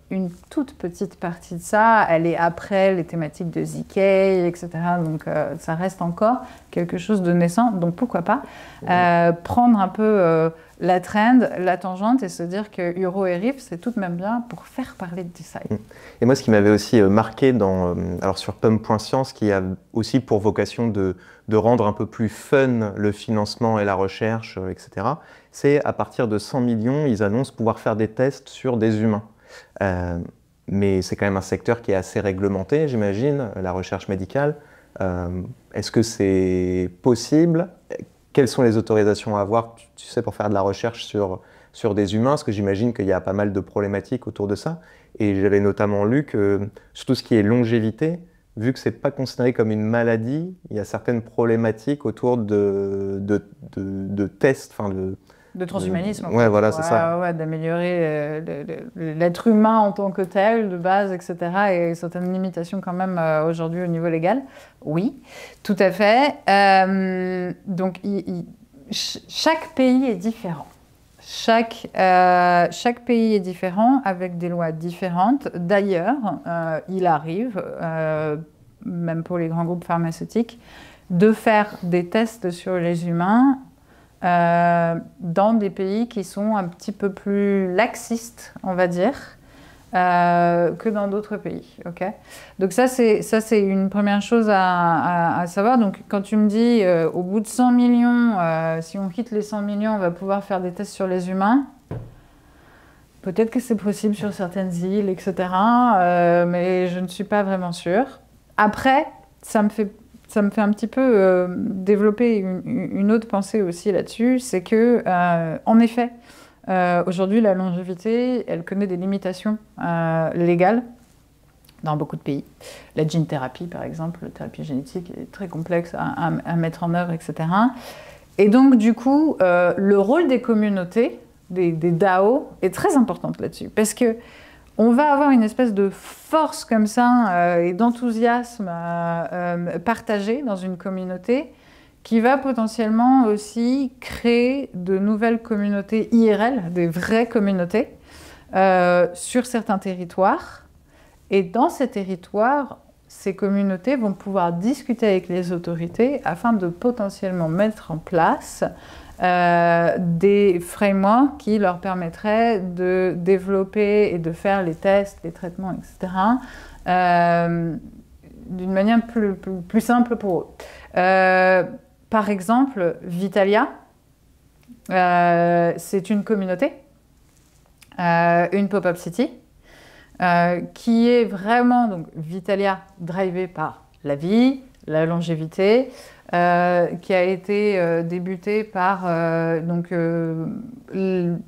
Speaker 1: une toute petite partie de ça. Elle est après les thématiques de ZK, etc. Donc, ça reste encore quelque chose de naissant. Donc, pourquoi pas prendre un peu la trend, la tangente et se dire que Euro et RIF, c'est tout de même bien pour faire parler de DeSci.
Speaker 2: Et moi, ce qui m'avait aussi marqué alors sur Pump.science, qui a aussi pour vocation de rendre un peu plus fun le financement et la recherche, etc., c'est à partir de 100 millions, ils annoncent pouvoir faire des tests sur des humains. Mais c'est quand même un secteur qui est assez réglementé, j'imagine, la recherche médicale. Est-ce que c'est possible? Quelles sont les autorisations à avoir, tu sais, pour faire de la recherche sur des humains? Parce que j'imagine qu'il y a pas mal de problématiques autour de ça. Et j'avais notamment lu que sur tout ce qui est longévité, vu que ce n'est pas considéré comme une maladie, il y a certaines problématiques autour de tests, enfin
Speaker 1: de transhumanisme.
Speaker 2: Ouais, voilà, c'est ça.
Speaker 1: Ouais, d'améliorer l'être humain en tant que tel, de base, etc. Et certaines limitations quand même aujourd'hui au niveau légal. Oui, tout à fait. Donc, chaque pays est différent. Chaque pays est différent, avec des lois différentes. D'ailleurs, il arrive, même pour les grands groupes pharmaceutiques, de faire des tests sur les humains dans des pays qui sont un petit peu plus laxistes, on va dire, que dans d'autres pays. Okay, donc ça, c'est une première chose à savoir. Donc, quand tu me dis, au bout de 100 millions, si on quitte les 100 millions, on va pouvoir faire des tests sur les humains. Peut-être que c'est possible sur certaines îles, etc. Mais je ne suis pas vraiment sûre. Après, ça me fait un petit peu développer une autre pensée aussi là-dessus, c'est que, en effet, aujourd'hui, la longévité, elle connaît des limitations légales dans beaucoup de pays. La gene thérapie, par exemple, la thérapie génétique est très complexe à mettre en œuvre, etc. Et donc, du coup, le rôle des communautés, des DAO, est très important là-dessus, parce que on va avoir une espèce de force comme ça et d'enthousiasme partagé dans une communauté qui va potentiellement aussi créer de nouvelles communautés IRL, des vraies communautés, sur certains territoires. Et dans ces territoires, ces communautés vont pouvoir discuter avec les autorités afin de potentiellement mettre en place des frameworks qui leur permettraient de développer et de faire les tests, les traitements, etc. D'une manière plus simple pour eux. Par exemple, Vitalia, c'est une communauté, une pop-up city, qui est vraiment, donc, Vitalia drivée par la vie, la longévité, qui a été débuté par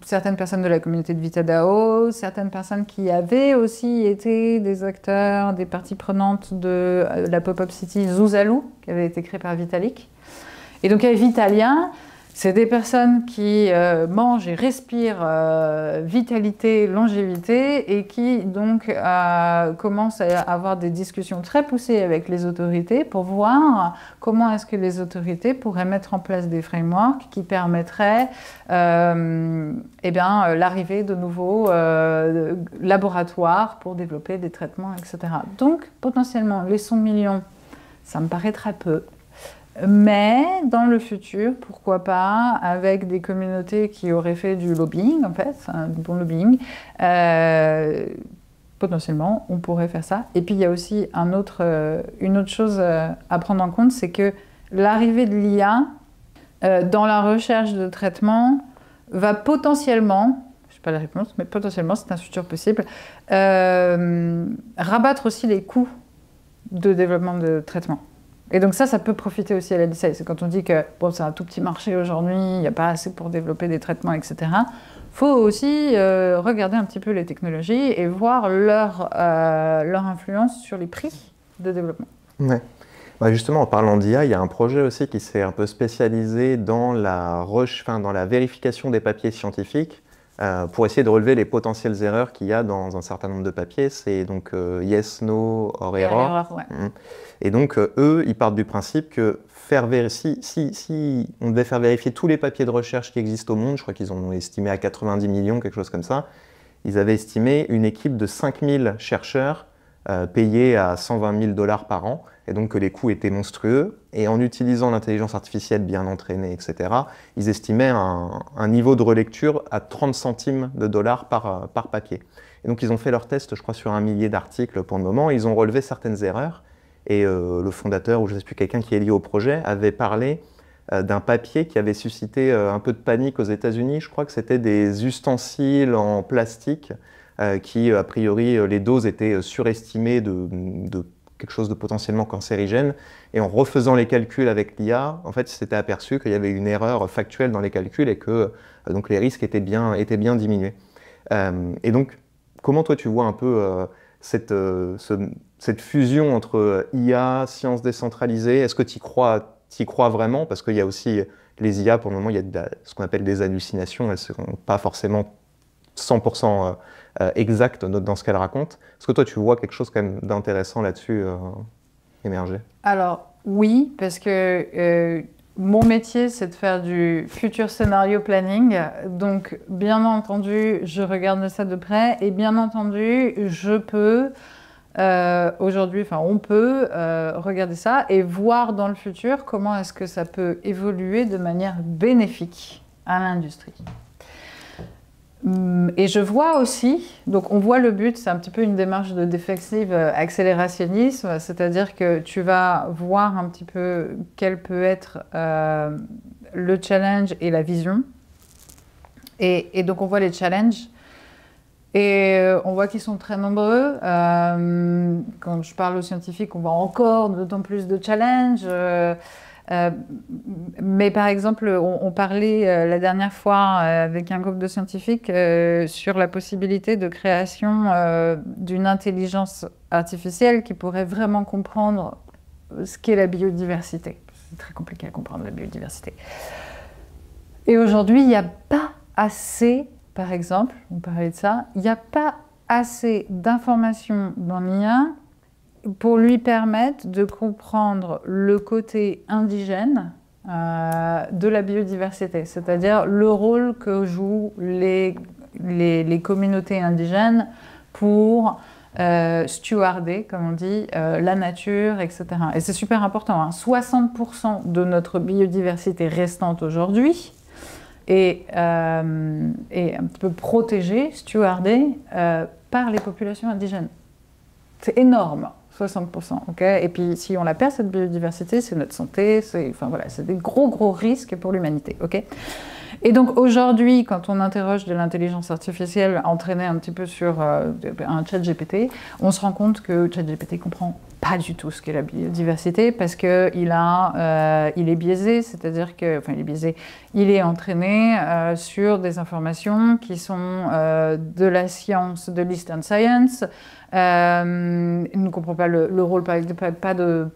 Speaker 1: certaines personnes de la communauté de VitaDAO, certaines personnes qui avaient aussi été des acteurs, des parties prenantes de la pop-up city Zouzalou, qui avait été créée par Vitalik. Et donc il y a Vitalien. C'est des personnes qui mangent et respirent vitalité, longévité et qui donc commencent à avoir des discussions très poussées avec les autorités pour voir comment est-ce que les autorités pourraient mettre en place des frameworks qui permettraient l'arrivée de nouveaux laboratoires pour développer des traitements, etc. Donc potentiellement les 100 millions, ça me paraît très peu. Mais dans le futur, pourquoi pas, avec des communautés qui auraient fait du lobbying, en fait, du bon lobbying, potentiellement, on pourrait faire ça. Et puis, il y a aussi une autre chose à prendre en compte, c'est que l'arrivée de l'IA dans la recherche de traitement va potentiellement, je n'ai pas la réponse, mais potentiellement, c'est un futur possible, rabattre aussi les coûts de développement de traitement. Et donc ça peut profiter aussi à la DCI. C'est quand on dit que bon, c'est un tout petit marché aujourd'hui, il n'y a pas assez pour développer des traitements, etc. Il faut aussi regarder un petit peu les technologies et voir leur influence sur les prix de développement.
Speaker 2: Ouais. Bah justement, en parlant d'IA, il y a un projet aussi qui s'est un peu spécialisé dans la vérification des papiers scientifiques pour essayer de relever les potentielles erreurs qu'il y a dans un certain nombre de papiers. C'est donc yes, no, or error.
Speaker 1: Ouais.
Speaker 2: Et donc, eux, ils partent du principe que si on devait faire vérifier tous les papiers de recherche qui existent au monde, je crois qu'ils ont estimé à 90 millions, quelque chose comme ça, ils avaient estimé une équipe de 5000 chercheurs payés à 120 000 $ par an, et donc que les coûts étaient monstrueux. Et en utilisant l'intelligence artificielle bien entraînée, etc., ils estimaient un niveau de relecture à 30 centimes de dollars par papier. Et donc, ils ont fait leur test, je crois, sur 1 millier d'articles pour le moment. Ils ont relevé certaines erreurs. Et le fondateur, ou je ne sais plus, quelqu'un qui est lié au projet, avait parlé d'un papier qui avait suscité un peu de panique aux États-Unis. Je crois que c'était des ustensiles en plastique qui, a priori, les doses étaient surestimées de quelque chose de potentiellement cancérigène. Et en refaisant les calculs avec l'IA, en fait, il s'était aperçu qu'il y avait une erreur factuelle dans les calculs et que donc les risques étaient bien diminués. Et donc, comment toi tu vois un peu cette fusion entre IA, sciences décentralisées? Est-ce que tu y crois vraiment? Parce qu'il y a aussi les IA, pour le moment, il y a ce qu'on appelle des hallucinations, elles ne sont pas forcément 100% exactes dans ce qu'elles racontent. Est-ce que toi, tu vois quelque chose quand même d'intéressant là-dessus émerger?
Speaker 1: Alors, oui, parce que mon métier, c'est de faire du futur scénario planning. Donc, bien entendu, je regarde ça de près. Et bien entendu, je peux... aujourd'hui, on peut regarder ça et voir dans le futur comment est-ce que ça peut évoluer de manière bénéfique à l'industrie. Et je vois aussi, donc on voit le but, c'est un petit peu une démarche de défensive accélérationnisme, c'est-à-dire que tu vas voir un petit peu quel peut être le challenge et la vision. Et donc on voit les challenges. Et on voit qu'ils sont très nombreux. Quand je parle aux scientifiques, on voit encore d'autant plus de challenges. Mais par exemple, on parlait la dernière fois avec un groupe de scientifiques sur la possibilité de création d'une intelligence artificielle qui pourrait vraiment comprendre ce qu'est la biodiversité. C'est très compliqué à comprendre la biodiversité. Et aujourd'hui, il n'y a pas assez... Par exemple, on parlait de ça, il n'y a pas assez d'informations dans l'IA pour lui permettre de comprendre le côté indigène de la biodiversité, c'est-à-dire le rôle que jouent les communautés indigènes pour stewarder, comme on dit, la nature, etc. Et c'est super important, hein. 60% de notre biodiversité restante aujourd'hui et un petit peu protégée, stewardée par les populations indigènes. C'est énorme, 60%. Okay, et puis si on la perd, cette biodiversité, c'est notre santé, c'est des gros risques pour l'humanité. Okay. Et donc aujourd'hui, quand on interroge de l'intelligence artificielle entraînée un petit peu sur un chat GPT, on se rend compte que chat GPT ne comprend pas pas du tout ce qu'est la biodiversité parce qu'il est biaisé, c'est-à-dire que, enfin il est biaisé, il est entraîné sur des informations qui sont de la science, de l'Eastern Science. Il ne comprend pas le rôle, pas de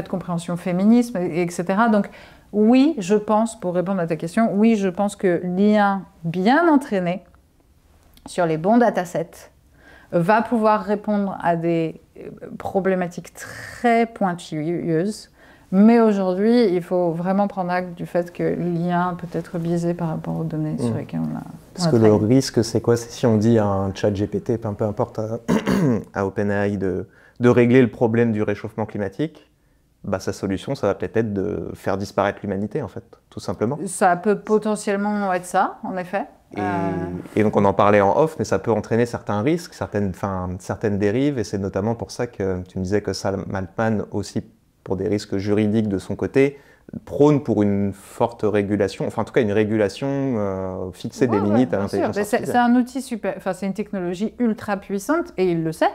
Speaker 1: compréhension féminisme, etc. Donc oui, je pense, pour répondre à ta question, oui, je pense que l'IA bien entraînée sur les bons datasets va pouvoir répondre à des problématiques très pointilleuses. Mais aujourd'hui, il faut vraiment prendre acte du fait que l'IA peut être biaisée par rapport aux données sur lesquelles on a
Speaker 3: Parce que le risque, c'est quoi? C'est si on dit à un chat GPT, peu importe, à OpenAI de régler le problème du réchauffement climatique, bah, sa solution, ça va peut-être être de faire disparaître l'humanité, en fait, tout simplement.
Speaker 1: Ça peut potentiellement être ça, en effet.
Speaker 3: Et donc on en parlait en off, mais ça peut entraîner certains risques, certaines dérives, et c'est notamment pour ça que tu me disais que Sam Altman, aussi pour des risques juridiques de son côté, prône pour une forte régulation, enfin en tout cas une régulation, fixer des limites à l'intelligence artificielle.
Speaker 1: C'est un outil super, enfin c'est une technologie ultra puissante, et il le sait.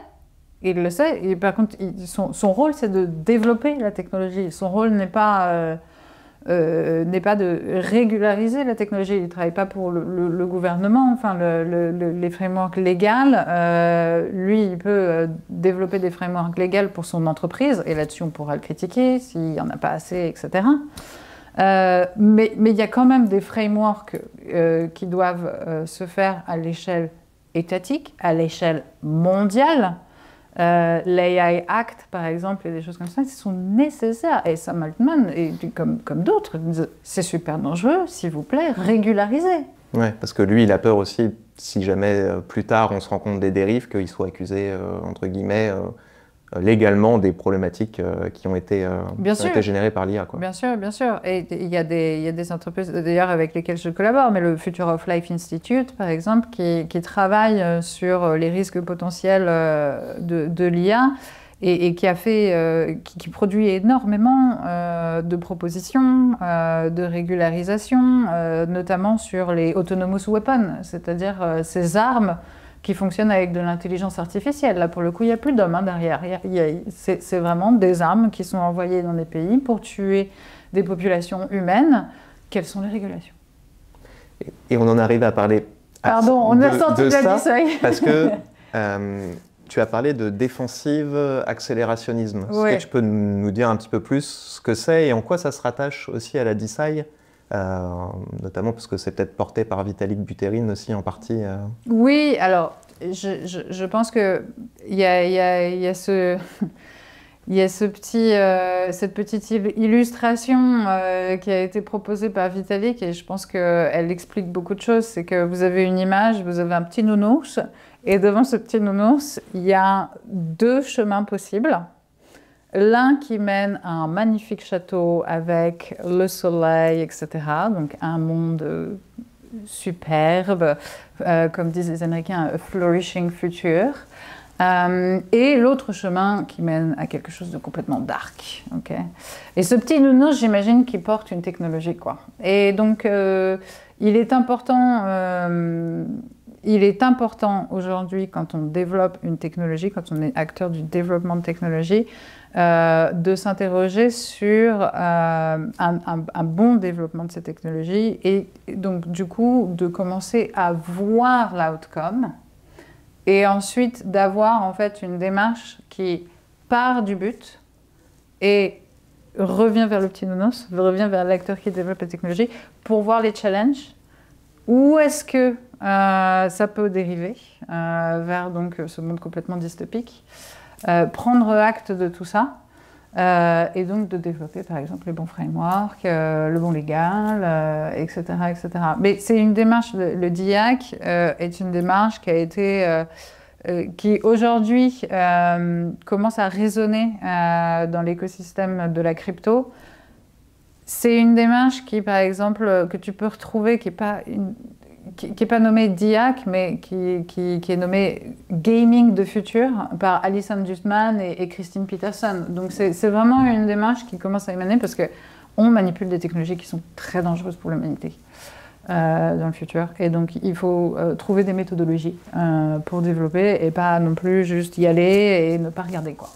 Speaker 1: Il le sait, et par contre son rôle c'est de développer la technologie, son rôle n'est pas de régulariser la technologie. Il ne travaille pas pour le gouvernement, enfin les frameworks légaux. Lui, il peut développer des frameworks légaux pour son entreprise, et là-dessus, on pourra le critiquer s'il n'y en a pas assez, etc. Mais il y a quand même des frameworks qui doivent se faire à l'échelle étatique, à l'échelle mondiale. L'AI Act, par exemple, et des choses comme ça, qui sont nécessaires. Et Sam Altman, et comme d'autres, disent c'est super dangereux, s'il vous plaît, régularisez.
Speaker 3: Ouais, parce que lui, il a peur aussi, si jamais plus tard on se rend compte des dérives, qu'il soit accusé, entre guillemets, légalement des problématiques qui ont été générées par l'IA.
Speaker 1: Bien sûr, bien sûr. Et il y a des entreprises, d'ailleurs, avec lesquelles je collabore, mais le Future of Life Institute, par exemple, qui travaille sur les risques potentiels de l'IA et qui produit énormément de propositions, de régularisation, notamment sur les autonomous weapons, c'est-à-dire ces armes qui fonctionnent avec de l'intelligence artificielle. Là, pour le coup, il n'y a plus d'hommes derrière. C'est vraiment des armes qui sont envoyées dans des pays pour tuer des populations humaines. Quelles sont les régulations?
Speaker 3: Et on en arrive à parler
Speaker 1: on a sorti de la seuil.
Speaker 3: Parce que tu as parlé de défensive accélérationnisme. Est-ce que tu peux nous dire un petit peu plus ce que c'est et en quoi ça se rattache aussi à la DeSci? Notamment parce que c'est peut-être porté par Vitalik Buterin aussi en partie.
Speaker 1: Oui, alors je pense qu'il y a cette petite illustration qui a été proposée par Vitalik, et je pense qu'elle explique beaucoup de choses. C'est que vous avez une image, vous avez un petit nounours, et devant ce petit nounours, il y a deux chemins possibles. L'un qui mène à un magnifique château avec le soleil, etc. Donc un monde superbe, comme disent les Américains, a flourishing future. Et l'autre chemin qui mène à quelque chose de complètement dark. Okay. Et ce petit nounours, j'imagine qu'il porte une technologie, quoi. Et donc, il est important aujourd'hui, quand on développe une technologie, quand on est acteur du développement de technologie, de s'interroger sur un bon développement de ces technologies, et donc du coup de commencer à voir l'outcome, et ensuite d'avoir en fait une démarche qui part du but et revient vers le petit nounours, revient vers l'acteur qui développe la technologie pour voir les challenges. Où est-ce que ça peut dériver vers donc, ce monde complètement dystopique, prendre acte de tout ça, et donc de développer par exemple les bons frameworks, le bon légal, etc., etc. Mais c'est une démarche, le DIAC est une démarche qui a été, qui aujourd'hui commence à résonner dans l'écosystème de la crypto. C'est une démarche qui, par exemple, que tu peux retrouver, qui n'est pas nommée DIAC, mais qui est nommée Gaming de Future par Alison Dustman et Christine Peterson. Donc c'est vraiment une démarche qui commence à émaner parce qu'on manipule des technologies qui sont très dangereuses pour l'humanité dans le futur. Et donc il faut trouver des méthodologies pour développer et pas non plus juste y aller et ne pas regarder, quoi.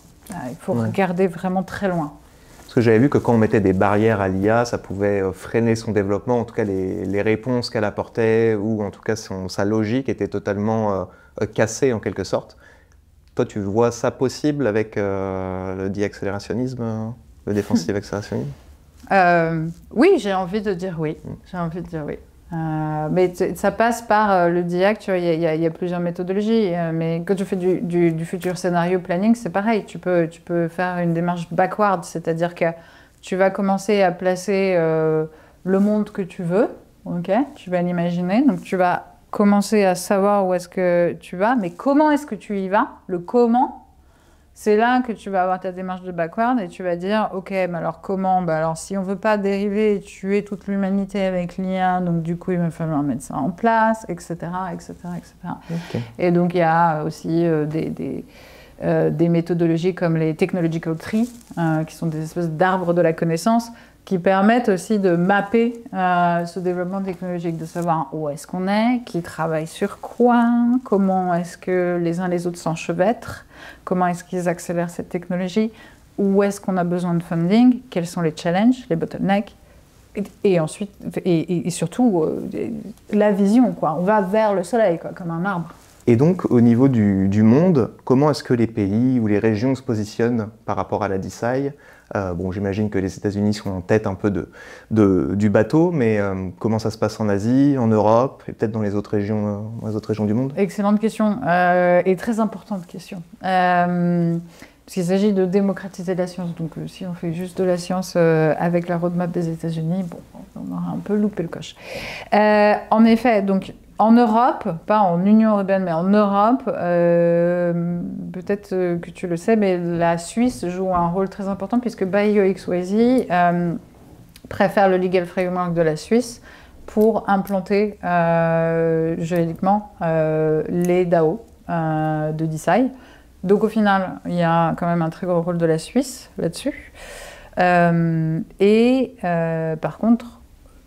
Speaker 1: Il faut regarder vraiment très loin.
Speaker 3: Parce que j'avais vu que quand on mettait des barrières à l'IA, ça pouvait freiner son développement, en tout cas les réponses qu'elle apportait, ou en tout cas sa logique était totalement cassée en quelque sorte. Toi, tu vois ça possible avec le déaccélérationnisme, le défensif accélérationnisme?
Speaker 1: Oui, j'ai envie de dire oui. J'ai envie de dire oui. Mais ça passe par le DIAC, tu vois, il y a plusieurs méthodologies. Mais quand tu fais du futur scénario planning, c'est pareil. Tu peux faire une démarche backward, c'est-à-dire que tu vas commencer à placer le monde que tu veux, ok? Tu vas l'imaginer, donc tu vas commencer à savoir où est-ce que tu vas, mais comment est-ce que tu y vas? Le comment, c'est là que tu vas avoir ta démarche de backward et tu vas dire, ok, mais alors comment? Alors si on ne veut pas dériver et tuer toute l'humanité avec l'IA, donc du coup il va falloir mettre ça en place, etc., etc., etc. Okay. Et donc il y a aussi des méthodologies comme les technological trees, qui sont des espèces d'arbres de la connaissance, qui permettent aussi de mapper ce développement technologique, de savoir où est-ce qu'on est, qui travaille sur quoi, comment est-ce que les uns les autres s'enchevêtrent, comment est-ce qu'ils accélèrent cette technologie, où est-ce qu'on a besoin de funding, quels sont les challenges, les bottlenecks, et ensuite, et surtout, la vision, quoi. On va vers le soleil, quoi, comme un arbre.
Speaker 3: Et donc, au niveau du monde, comment est-ce que les pays ou les régions se positionnent par rapport à la DeSci? Bon, j'imagine que les États-Unis sont en tête un peu du bateau, mais comment ça se passe en Asie, en Europe, et peut-être dans les autres régions du monde?
Speaker 1: Excellente question, et très importante question. Parce qu'il s'agit de démocratiser la science, donc si on fait juste de la science avec la roadmap des États-Unis, bon, on aura un peu loupé le coche. En effet, donc, en Europe, pas en Union européenne, mais en Europe, peut-être que tu le sais, mais la Suisse joue un rôle très important puisque BioXYZ préfère le legal framework de la Suisse pour implanter juridiquement les DAO de DeSci. Donc au final, il y a quand même un très gros rôle de la Suisse là-dessus. Par contre,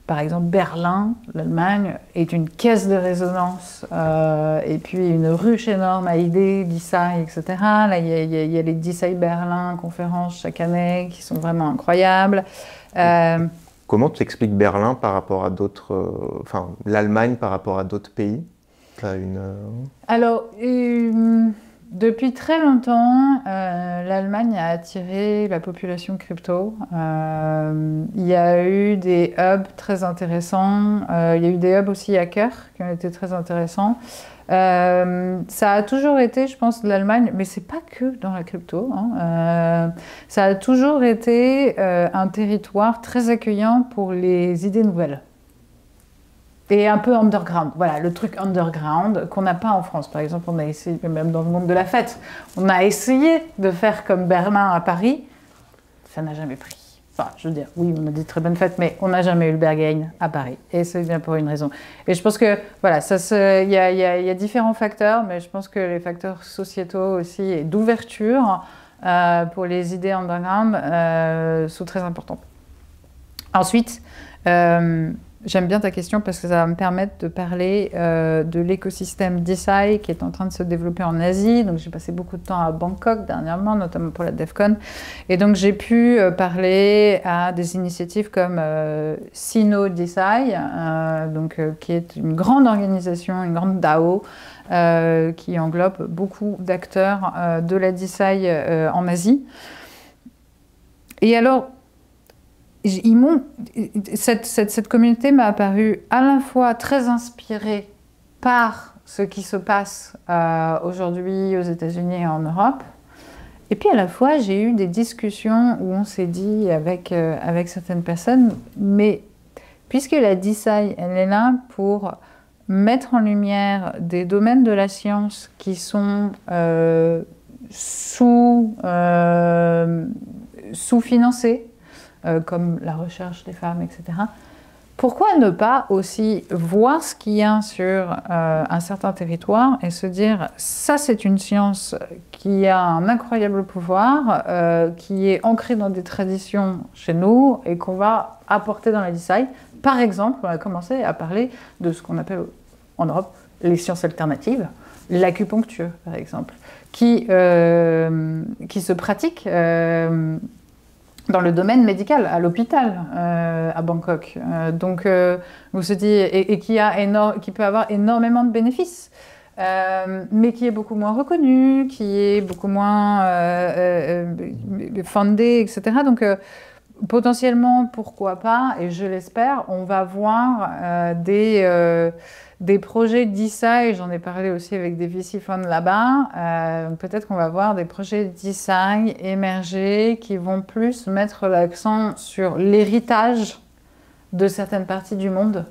Speaker 1: par exemple, Berlin, l'Allemagne, est une caisse de résonance et puis une ruche énorme à idées, DeSci, etc. Là, il y a les DeSci Berlin conférences chaque année qui sont vraiment incroyables.
Speaker 3: Comment tu expliques Berlin par rapport à d'autres, enfin l'Allemagne par rapport à d'autres pays?
Speaker 1: Alors, depuis très longtemps, l'Allemagne a attiré la population crypto. Il y a eu des hubs très intéressants. Il y a eu des hubs aussi hackers qui ont été très intéressants. Ça a toujours été, je pense, l'Allemagne, mais c'est pas que dans la crypto. Ça a toujours été un territoire très accueillant pour les idées nouvelles. Et un peu underground, voilà, le truc underground qu'on n'a pas en France. Par exemple, on a essayé, même dans le monde de la fête, on a essayé de faire comme Berlin à Paris, ça n'a jamais pris. Enfin, je veux dire, oui, on a dit très bonne fête, mais on n'a jamais eu le Berghain à Paris. Et c'est bien pour une raison. Et je pense que, voilà, il y a différents facteurs, mais je pense que les facteurs sociétaux aussi et d'ouverture pour les idées underground sont très importants. Ensuite, j'aime bien ta question parce que ça va me permettre de parler de l'écosystème DeSci qui est en train de se développer en Asie. Donc j'ai passé beaucoup de temps à Bangkok dernièrement, notamment pour la DevCon. Et donc j'ai pu parler à des initiatives comme Sino DeSci, qui est une grande organisation, une grande DAO, qui englobe beaucoup d'acteurs de la DeSci en Asie. Et alors, cette communauté m'a apparu à la fois très inspirée par ce qui se passe aujourd'hui aux États-Unis et en Europe, et puis à la fois j'ai eu des discussions où on s'est dit avec certaines personnes, mais puisque la DeSci, elle est là pour mettre en lumière des domaines de la science qui sont sous-financés, comme la recherche des femmes, etc. Pourquoi ne pas aussi voir ce qu'il y a sur un certain territoire et se dire ça c'est une science qui a un incroyable pouvoir, qui est ancrée dans des traditions chez nous et qu'on va apporter dans la DeSci. Par exemple, on a commencé à parler de ce qu'on appelle en Europe les sciences alternatives. l'acupuncture, par exemple, qui se pratique dans le domaine médical, à l'hôpital, à Bangkok. Donc, vous se dites, et qui peut avoir énormément de bénéfices, mais qui est beaucoup moins reconnu, qui est beaucoup moins fundé, etc. Donc, potentiellement, pourquoi pas, et je l'espère, on va voir des projets d'ISAI, j'en ai parlé aussi avec des VC funds là-bas, peut-être qu'on va voir des projets d'ISAI émerger qui vont plus mettre l'accent sur l'héritage de certaines parties du monde.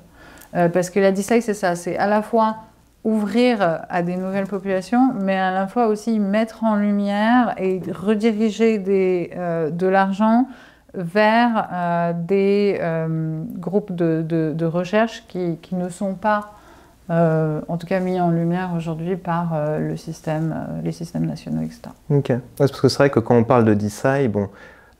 Speaker 1: Parce que la DISAI, c'est ça, c'est à la fois ouvrir à des nouvelles populations, mais à la fois aussi mettre en lumière et rediriger de l'argent vers des groupes de recherche qui ne sont pas en tout cas mis en lumière aujourd'hui par les systèmes nationaux, etc.
Speaker 3: Ok. Ouais, parce que c'est vrai que quand on parle de DeSci, bon,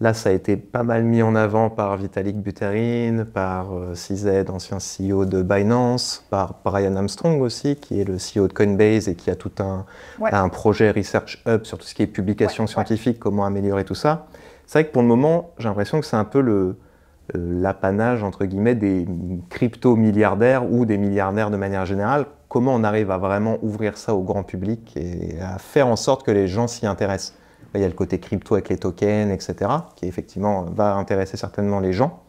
Speaker 3: là ça a été pas mal mis en avant par Vitalik Buterin, par CZ, ancien CEO de Binance, par Brian Armstrong aussi, qui est le CEO de Coinbase et qui a tout un projet Research Hub sur tout ce qui est publication scientifique, comment améliorer tout ça. C'est vrai que pour le moment, j'ai l'impression que c'est un peu l'apanage, entre guillemets, des crypto-milliardaires ou des milliardaires de manière générale. Comment on arrive à vraiment ouvrir ça au grand public et à faire en sorte que les gens s'y intéressent? Il y a le côté crypto avec les tokens, etc., qui effectivement va intéresser certainement les gens.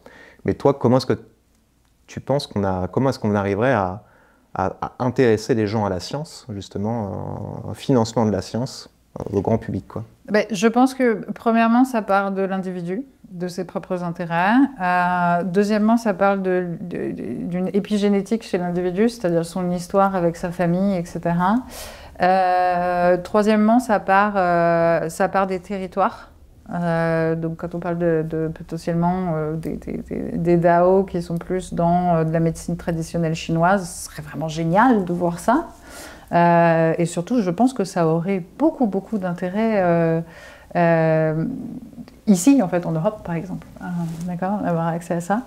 Speaker 3: Mais toi, comment est-ce que tu penses comment est-ce qu'on arriverait à intéresser les gens à la science, justement, au financement de la science, au grand public, quoi?
Speaker 1: Ben, je pense que, premièrement, ça part de l'individu, de ses propres intérêts. Deuxièmement, ça parle d'une épigénétique chez l'individu, c'est-à-dire son histoire avec sa famille, etc. Troisièmement, ça part des territoires. Donc, quand on parle potentiellement des DAO qui sont plus dans de la médecine traditionnelle chinoise, ce serait vraiment génial de voir ça. Et surtout, je pense que ça aurait beaucoup, beaucoup d'intérêt ici, en fait, en Europe, par exemple. D'accord, d'avoir accès à ça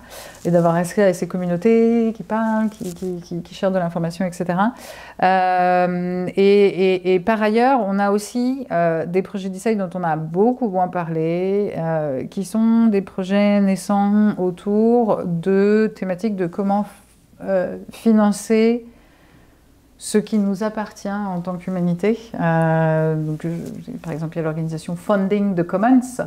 Speaker 1: et d'avoir accès à ces communautés qui parlent, qui cherchent de l'information, etc. Et par ailleurs, on a aussi des projets d'ISAI dont on a beaucoup moins parlé, qui sont des projets naissants autour de thématiques de comment financer ce qui nous appartient en tant qu'humanité. Donc, par exemple, il y a l'organisation Funding the Commons,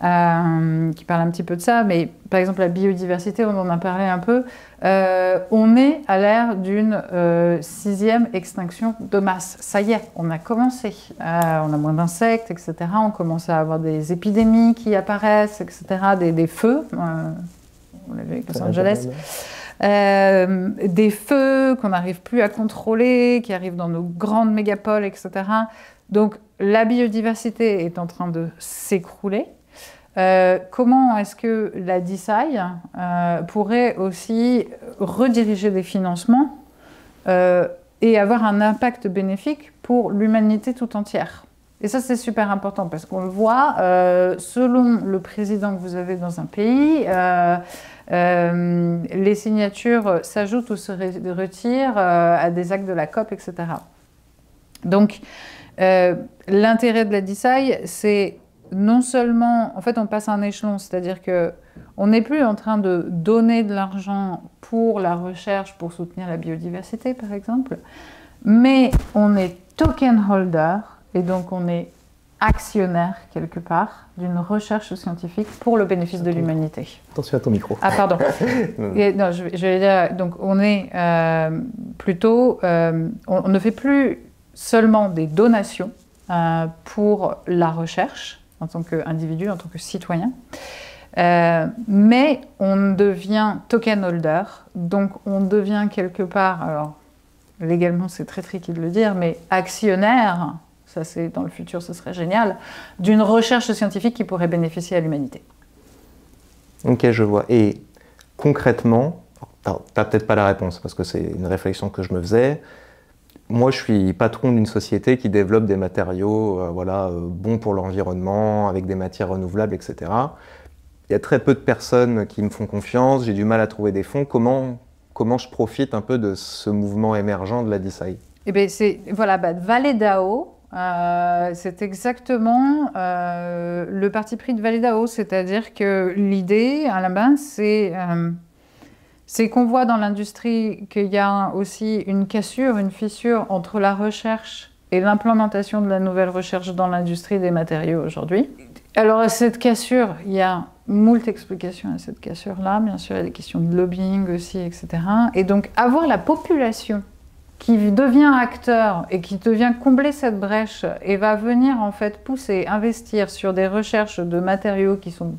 Speaker 1: qui parle un petit peu de ça, mais par exemple la biodiversité, on en a parlé un peu. On est à l'ère d'une 6e extinction de masse. Ça y est, on a commencé. On a moins d'insectes, etc. On commence à avoir des épidémies qui apparaissent, etc. Des feux. On l'a vu avec Los Angeles. Des feux qu'on n'arrive plus à contrôler, qui arrivent dans nos grandes mégapoles, etc. Donc la biodiversité est en train de s'écrouler. Comment est-ce que la DeSci pourrait aussi rediriger des financements et avoir un impact bénéfique pour l'humanité tout entière? Et ça, c'est super important parce qu'on le voit, selon le président que vous avez dans un pays, les signatures s'ajoutent ou se retirent à des actes de la COP, etc. Donc, l'intérêt de la DeSci, c'est non seulement, en fait, on passe à un échelon, c'est-à-dire qu'on n'est plus en train de donner de l'argent pour la recherche, pour soutenir la biodiversité, par exemple, mais on est token holder, et donc on est actionnaire, quelque part, d'une recherche scientifique pour le bénéfice de l'humanité.
Speaker 3: Attention à ton micro.
Speaker 1: Ah, pardon. Non, je vais dire, donc on est plutôt, on ne fait plus seulement des donations pour la recherche, en tant qu'individu, en tant que citoyen, mais on devient token holder, donc on devient quelque part, alors légalement c'est très tricky de le dire, mais actionnaire, ça c'est dans le futur, ce serait génial, d'une recherche scientifique qui pourrait bénéficier à l'humanité.
Speaker 3: Ok, je vois. Et concrètement, tu n'as peut-être pas la réponse, parce que c'est une réflexion que je me faisais. Moi, je suis patron d'une société qui développe des matériaux bons pour l'environnement, avec des matières renouvelables, etc. Il y a très peu de personnes qui me font confiance, j'ai du mal à trouver des fonds. Comment je profite un peu de ce mouvement émergent de la DeSci?
Speaker 1: Eh bien, voilà, Vallée DAO, c'est exactement le parti pris de Vallée DAO, c'est-à-dire que l'idée, à la base, c'est qu'on voit dans l'industrie qu'il y a aussi une cassure, une fissure entre la recherche et l'implémentation de la nouvelle recherche dans l'industrie des matériaux aujourd'hui. Alors, à cette cassure, il y a moult explications à cette cassure-là. Bien sûr, il y a des questions de lobbying aussi, etc. Et donc, avoir la population qui devient acteur et qui devient combler cette brèche et va venir en fait pousser, investir sur des recherches de matériaux qui sont,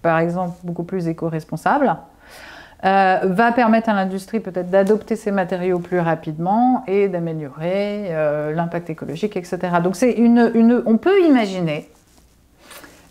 Speaker 1: par exemple, beaucoup plus éco-responsables, va permettre à l'industrie peut-être d'adopter ces matériaux plus rapidement et d'améliorer l'impact écologique, etc. Donc on peut imaginer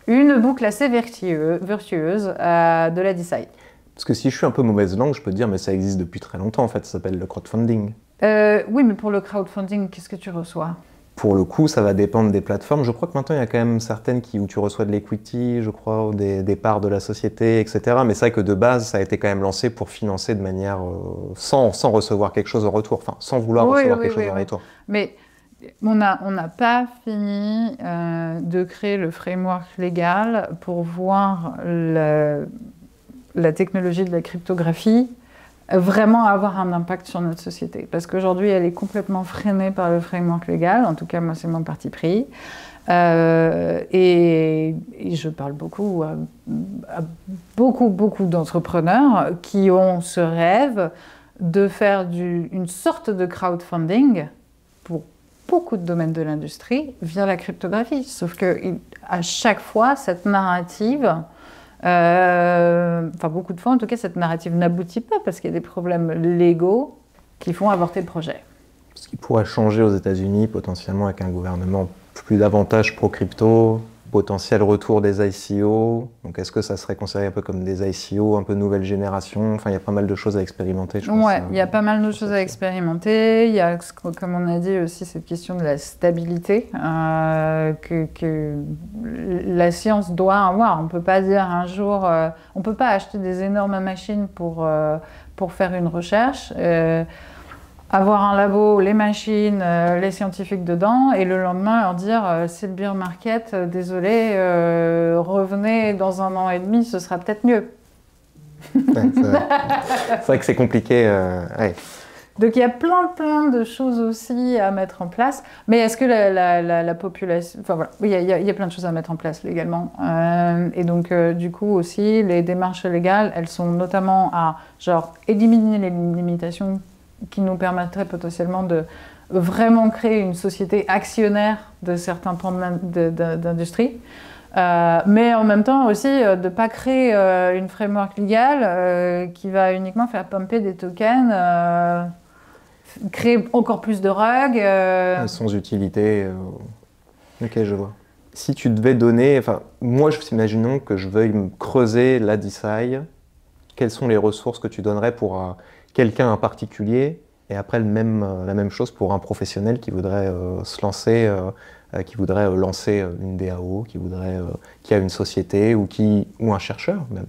Speaker 1: une boucle assez vertueuse de la DeCi.
Speaker 3: Parce que si je suis un peu mauvaise langue, je peux te dire, mais ça existe depuis très longtemps en fait, ça s'appelle le crowdfunding.
Speaker 1: Oui, mais pour le crowdfunding, qu'est-ce que tu reçois ?
Speaker 3: Pour le coup, ça va dépendre des plateformes. Je crois que maintenant, il y a quand même certaines où tu reçois de l'equity, je crois, ou des parts de la société, etc. Mais c'est vrai que de base, ça a été quand même lancé pour financer de manière sans recevoir quelque chose en retour, enfin, sans vouloir recevoir quelque chose en retour.
Speaker 1: Mais on n'a pas fini de créer le framework légal pour voir la technologie de la cryptographie vraiment avoir un impact sur notre société. Parce qu'aujourd'hui, elle est complètement freinée par le framework légal. En tout cas, moi, c'est mon parti pris. Et je parle beaucoup à beaucoup d'entrepreneurs qui ont ce rêve de faire une sorte de crowdfunding pour beaucoup de domaines de l'industrie via la cryptographie. Sauf qu'à chaque fois, cette narrative... beaucoup de fois, en tout cas, cette narrative n'aboutit pas parce qu'il y a des problèmes légaux qui font avorter le projet.
Speaker 3: Ce qui pourrait changer aux États-Unis potentiellement avec un gouvernement plus davantage pro-crypto, potentiel retour des ICO. Donc est-ce que ça serait considéré un peu comme des ICO, un peu nouvelle génération? Enfin, il y a pas mal de choses à expérimenter, je pense.
Speaker 1: Ouais, il y a pas mal de choses à expérimenter. Il y a, comme on a dit aussi, cette question de la stabilité que la science doit avoir. On peut pas dire un jour... on peut pas acheter des énormes machines pour faire une recherche. Avoir un labo, les machines, les scientifiques dedans, et le lendemain leur dire c'est le bear market, désolé, revenez dans 1 an et demi, ce sera peut-être mieux.
Speaker 3: Ouais, c'est vrai que c'est compliqué. Ouais.
Speaker 1: Donc il y a plein de choses aussi à mettre en place, mais est-ce que la population... Enfin voilà, oui, il y a plein de choses à mettre en place légalement. Et donc du coup aussi, les démarches légales, elles sont notamment à genre éliminer les limitations qui nous permettrait potentiellement de vraiment créer une société actionnaire de certains pans d'industrie, mais en même temps aussi de ne pas créer une framework légale qui va uniquement faire pumper des tokens, créer encore plus de rugs.
Speaker 3: Sans utilité. Ok, je vois. Si tu devais donner, enfin, moi, imaginons que je veuille me creuser la DeCi, quelles sont les ressources que tu donnerais pour quelqu'un en particulier, et après la même chose pour un professionnel qui voudrait se lancer, qui voudrait lancer une DAO, qui a une société ou un chercheur même.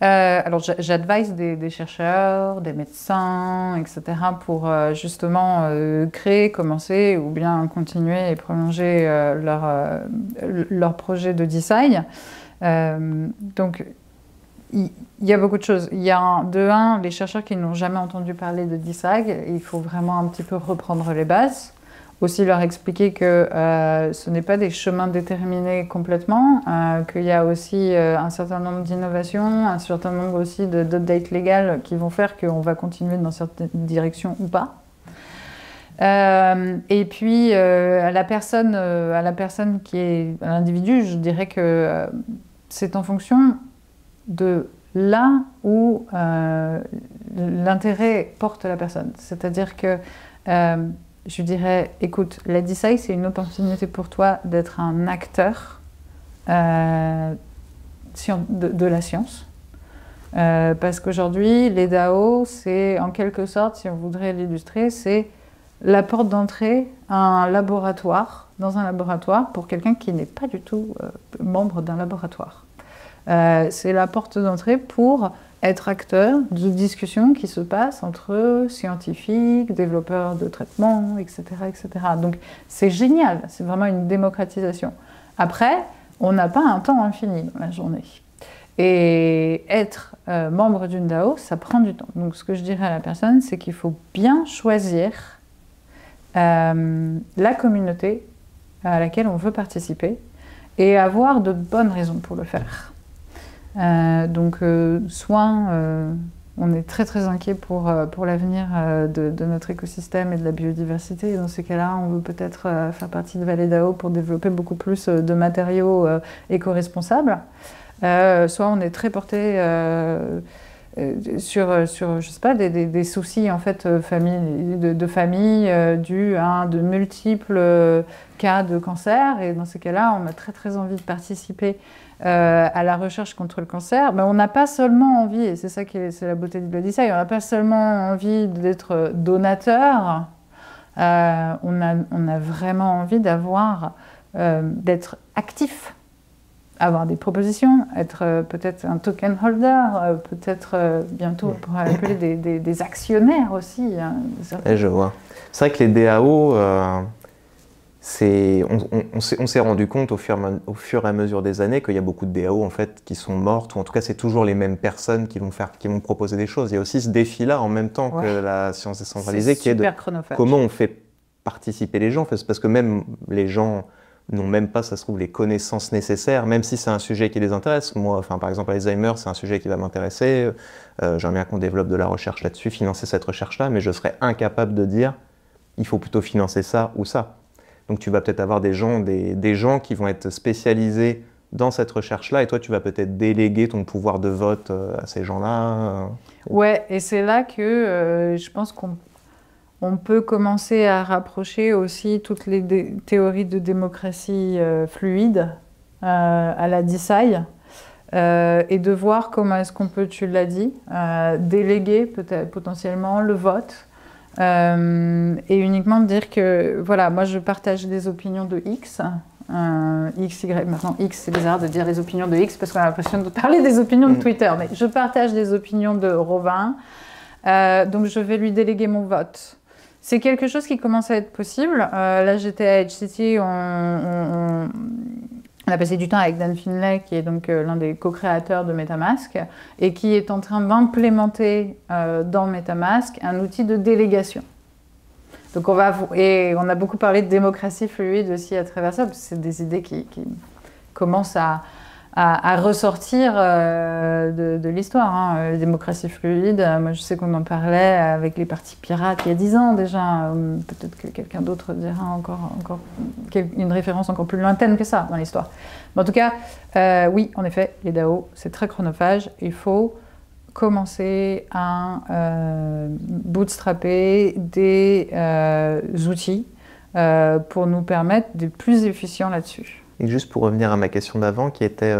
Speaker 1: Alors j'advise des chercheurs, des médecins, etc. pour justement créer, commencer ou bien continuer et prolonger leur projet de DeCi. Donc il y a beaucoup de choses. Il y a les chercheurs qui n'ont jamais entendu parler de DeSci, il faut vraiment un petit peu reprendre les bases. Aussi leur expliquer que ce n'est pas des chemins déterminés complètement, qu'il y a aussi un certain nombre d'innovations, un certain nombre aussi d'updates légales qui vont faire qu'on va continuer dans certaines directions ou pas. Et puis à la personne qui est à l'individu, je dirais que c'est en fonction de là où l'intérêt porte la personne. C'est-à-dire que je dirais, écoute, la DeSci, c'est une opportunité pour toi d'être un acteur de la science. Parce qu'aujourd'hui, les DAO, c'est en quelque sorte, si on voudrait l'illustrer, c'est la porte d'entrée à un laboratoire, dans un laboratoire, pour quelqu'un qui n'est pas du tout membre d'un laboratoire. C'est la porte d'entrée pour être acteur de discussions qui se passent entre scientifiques, développeurs de traitements, etc., etc. Donc c'est génial, c'est vraiment une démocratisation. Après, on n'a pas un temps infini dans la journée. Et être membre d'une DAO, ça prend du temps. Donc ce que je dirais à la personne, c'est qu'il faut bien choisir la communauté à laquelle on veut participer et avoir de bonnes raisons pour le faire. Soit on est très très inquiet pour l'avenir de notre écosystème et de la biodiversité, et dans ces cas-là, on veut peut-être faire partie de Vallée DAO pour développer beaucoup plus de matériaux éco-responsables. Soit on est très porté sur je sais pas, des soucis en fait de famille dus à de multiples cas de cancer, et dans ces cas-là, on a très très envie de participer à la recherche contre le cancer. Mais on n'a pas seulement envie, et c'est ça qui c'est la beauté du Bloody-Side, on n'a pas seulement envie d'être donateur, on a vraiment envie d'être actif, avoir des propositions, être peut-être un token holder, peut-être bientôt on pourra appeler des actionnaires aussi. Hein,
Speaker 3: et je vois. C'est vrai que les DAO, on s'est rendu compte au fur et à mesure des années qu'il y a beaucoup de DAO en fait, qui sont mortes, ou en tout cas c'est toujours les mêmes personnes qui vont proposer des choses. Il y a aussi ce défi-là en même temps que la science décentralisée, qui est de comment on fait participer les gens. Parce que même les gens n'ont même pas, ça se trouve, les connaissances nécessaires, même si c'est un sujet qui les intéresse. Moi, par exemple, Alzheimer, c'est un sujet qui va m'intéresser. J'aimerais bien qu'on développe de la recherche là-dessus, financer cette recherche-là, mais je serais incapable de dire il faut plutôt financer ça ou ça. Donc tu vas peut-être avoir des gens qui vont être spécialisés dans cette recherche-là, et toi, tu vas peut-être déléguer ton pouvoir de vote à ces gens-là.
Speaker 1: Ouais, et c'est là que je pense qu'on peut commencer à rapprocher aussi toutes les théories de démocratie fluide à la DeSci, et de voir comment est-ce qu'on peut, tu l'as dit, déléguer peut-être potentiellement le vote, et uniquement dire que, voilà, moi je partage des opinions de X, X, Y, maintenant X, c'est bizarre de dire les opinions de X parce qu'on a l'impression de parler des opinions de Twitter, mais je partage des opinions de Robin, donc je vais lui déléguer mon vote. C'est quelque chose qui commence à être possible. Là, j'étais à HCT, on a passé du temps avec Dan Finlay, qui est donc l'un des co-créateurs de MetaMask, et qui est en train d'implémenter dans MetaMask un outil de délégation. Donc on a beaucoup parlé de démocratie fluide aussi à travers ça, parce que c'est des idées qui commencent à ressortir de l'histoire. Hein. Démocratie fluide, moi je sais qu'on en parlait avec les partis pirates il y a 10 ans déjà. Peut-être que quelqu'un d'autre dira encore une référence encore plus lointaine que ça dans l'histoire. Mais en tout cas, oui, en effet, les DAO, c'est très chronophage. Il faut commencer à bootstrapper des outils pour nous permettre d'être plus efficients là-dessus.
Speaker 3: Et juste pour revenir à ma question d'avant, qui était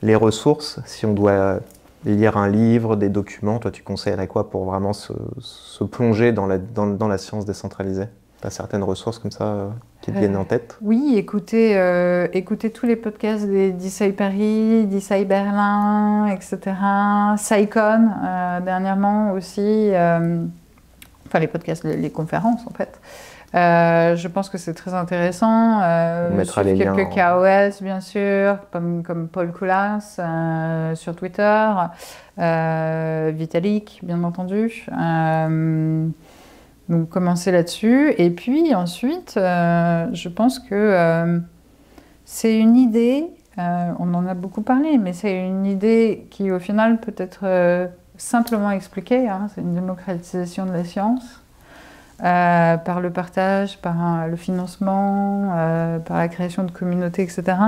Speaker 3: les ressources, si on doit lire un livre, des documents, toi tu conseillerais quoi pour vraiment se plonger dans la science décentralisée? Tu as certaines ressources comme ça qui te viennent en tête?
Speaker 1: Oui, écoutez tous les podcasts des DeSci Paris, DeSci Berlin, etc. SciCon, dernièrement aussi, enfin les podcasts, les conférences en fait. Je pense que c'est très intéressant.
Speaker 3: On mettra les liens.
Speaker 1: Quelques KOS, bien sûr, comme Paul Koulas sur Twitter, Vitalik, bien entendu. Donc, commencer là-dessus. Et puis, ensuite, je pense que c'est une idée, on en a beaucoup parlé, mais c'est une idée qui, au final, peut être simplement expliquée. Hein, c'est une démocratisation de la science. Par le partage, par le financement, par la création de communautés, etc.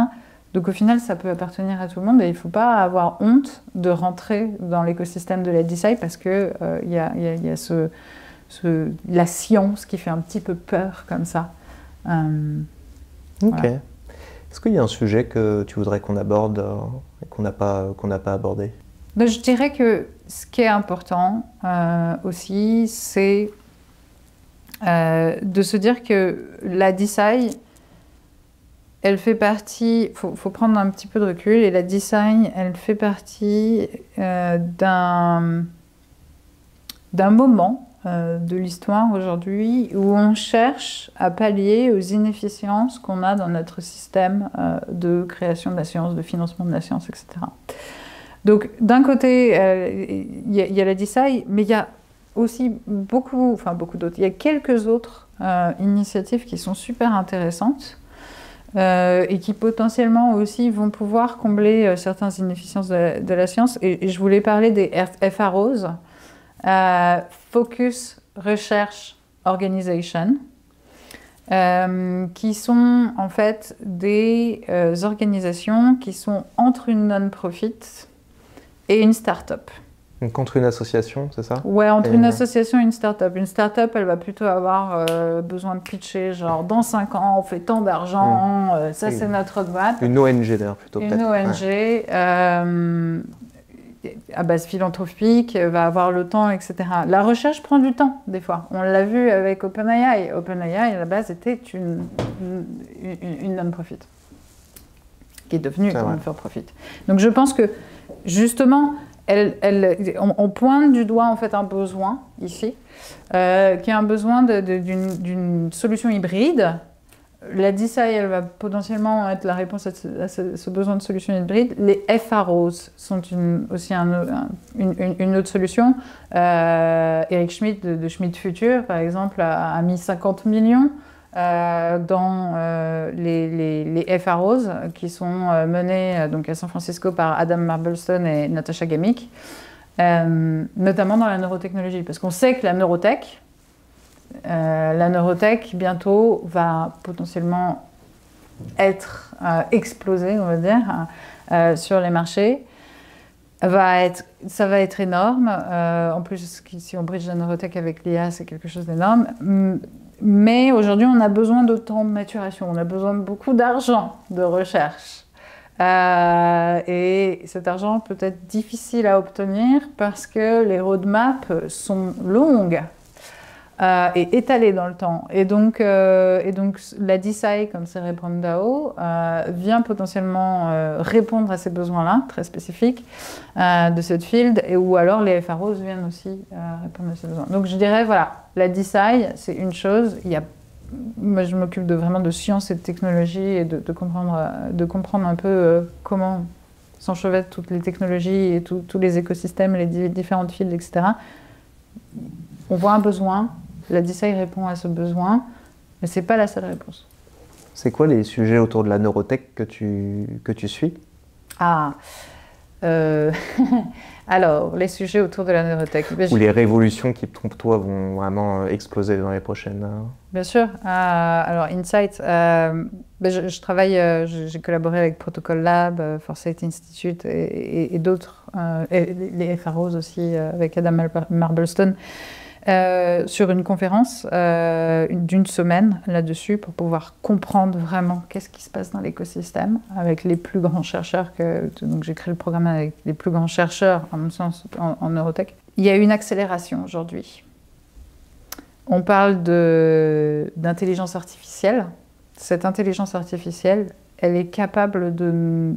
Speaker 1: Donc au final, ça peut appartenir à tout le monde et il ne faut pas avoir honte de rentrer dans l'écosystème de la DeSci parce qu'il y a la science qui fait un petit peu peur comme ça.
Speaker 3: Ok. Voilà. Est-ce qu'il y a un sujet que tu voudrais qu'on aborde et qu'on n'a pas abordé?
Speaker 1: Je dirais que ce qui est important aussi, c'est de se dire que la DeSci elle fait partie, faut prendre un petit peu de recul, et la design, elle fait partie d'un moment de l'histoire aujourd'hui où on cherche à pallier aux inefficiences qu'on a dans notre système de création de la science, de financement de la science, etc. Donc d'un côté, il y a la design, mais il y a aussi beaucoup d'autres. Il y a quelques autres initiatives qui sont super intéressantes et qui potentiellement aussi vont pouvoir combler certaines inefficiences de la science. Et je voulais parler des FROs, Focus Research Organization, qui sont en fait des organisations qui sont entre une non-profit et une start-up.
Speaker 3: Donc contre une association, c'est ça?
Speaker 1: Ouais, entre une association et une start-up. Une start-up, elle va plutôt avoir besoin de pitcher, genre dans 5 ans, on fait tant d'argent, ça c'est notre boîte.
Speaker 3: Une ONG d'ailleurs, plutôt peut-être.
Speaker 1: Une ONG à base philanthropique, va avoir le temps, etc. La recherche prend du temps, des fois. On l'a vu avec OpenAI. OpenAI, à la base, était une non-profit, qui est devenue une for-profit. Donc je pense que, justement, on pointe du doigt en fait un besoin ici, qui est un besoin d'une solution hybride. La DeSci, elle va potentiellement être la réponse à ce besoin de solution hybride. Les FROs sont aussi une autre solution. Eric Schmidt de Schmidt Future, par exemple, a mis 50 millions dans les FROs qui sont menés donc à San Francisco par Adam Marblestone et Natasha Gammick, notamment dans la neurotechnologie, parce qu'on sait que la neurotech bientôt va potentiellement être explosée, on va dire, sur les marchés. Ça va être énorme. En plus, si on bridge la neurotech avec l'IA, c'est quelque chose d'énorme. Mais aujourd'hui, on a besoin de temps de maturation, on a besoin de beaucoup d'argent de recherche. Et cet argent peut être difficile à obtenir parce que les roadmaps sont longues et étalées dans le temps. Et donc la DeSci, comme Cerebrum DAO, vient potentiellement répondre à ces besoins-là, très spécifiques, de cette field, ou alors les FROs viennent aussi répondre à ces besoins. Donc je dirais, voilà, la DeSci, c'est une chose. Moi, je m'occupe vraiment de sciences et de technologie et de comprendre un peu comment s'enchevêtrent toutes les technologies et tous les écosystèmes, les différentes fields, etc. On voit un besoin, la DeSci répond à ce besoin, mais ce n'est pas la seule réponse.
Speaker 3: C'est quoi les sujets autour de la neurotech que tu suis?
Speaker 1: Alors, les sujets autour de la neurotech.
Speaker 3: Ou les révolutions qui, pour toi, vont vraiment exploser dans les prochaines...
Speaker 1: Bien sûr. Alors, Insight, je travaille, j'ai collaboré avec Protocol Lab, Foresight Institute et d'autres, et les FROs aussi, avec Adam Marblestone, sur une conférence d'une semaine là-dessus pour pouvoir comprendre vraiment qu'est-ce qui se passe dans l'écosystème avec les plus grands chercheurs. Donc j'ai créé le programme avec les plus grands chercheurs, en mon sens, en neurotech. Il y a une accélération aujourd'hui. On parle d'intelligence artificielle. Cette intelligence artificielle, elle est capable de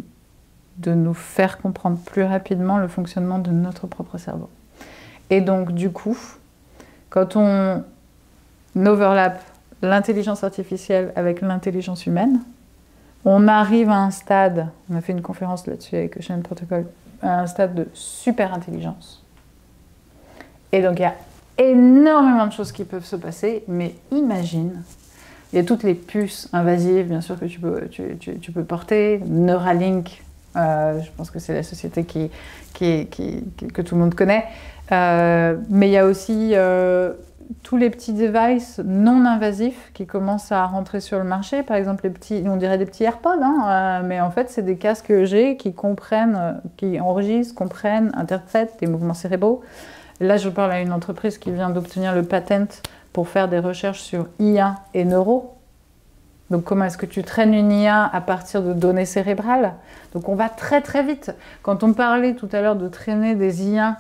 Speaker 1: nous faire comprendre plus rapidement le fonctionnement de notre propre cerveau. Et donc, du coup, quand on overlap l'intelligence artificielle avec l'intelligence humaine, on arrive à un stade, on a fait une conférence là-dessus avec Ocean Protocol, à un stade de super intelligence. Et donc il y a énormément de choses qui peuvent se passer, mais imagine, il y a toutes les puces invasives, bien sûr, que tu peux porter, Neuralink, je pense que c'est la société que tout le monde connaît, mais il y a aussi tous les petits devices non invasifs qui commencent à rentrer sur le marché. Par exemple, on dirait des petits AirPods, mais en fait, c'est des casques EEG qui enregistrent, comprennent, interprètent les mouvements cérébraux. Là, je parle à une entreprise qui vient d'obtenir le patent pour faire des recherches sur IA et neuro. Donc, comment est-ce que tu traînes une IA à partir de données cérébrales? Donc, on va très, très vite. Quand on parlait tout à l'heure de traîner des IA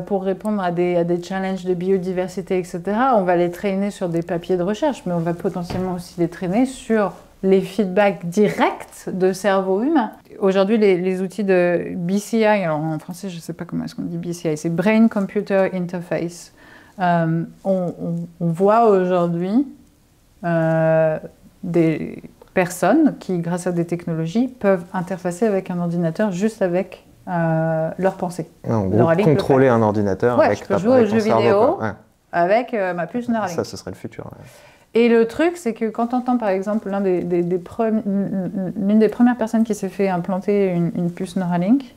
Speaker 1: pour répondre à des challenges de biodiversité, etc., on va les traîner sur des papiers de recherche, mais on va potentiellement aussi les traîner sur les feedbacks directs de cerveau humain. Aujourd'hui, les outils de BCI, alors en français, je ne sais pas comment est-ce qu'on dit BCI, c'est Brain Computer Interface. On voit aujourd'hui des personnes qui, grâce à des technologies, peuvent interfacer avec un ordinateur juste avec leurs pensées.
Speaker 3: En gros, contrôler un ordinateur avec
Speaker 1: je peux jouer aux jeux vidéo avec ma puce Neuralink.
Speaker 3: Ça, ce serait le futur. Ouais.
Speaker 1: Et le truc, c'est que quand on entend, par exemple, l'une des premières personnes qui s'est fait implanter une puce Neuralink,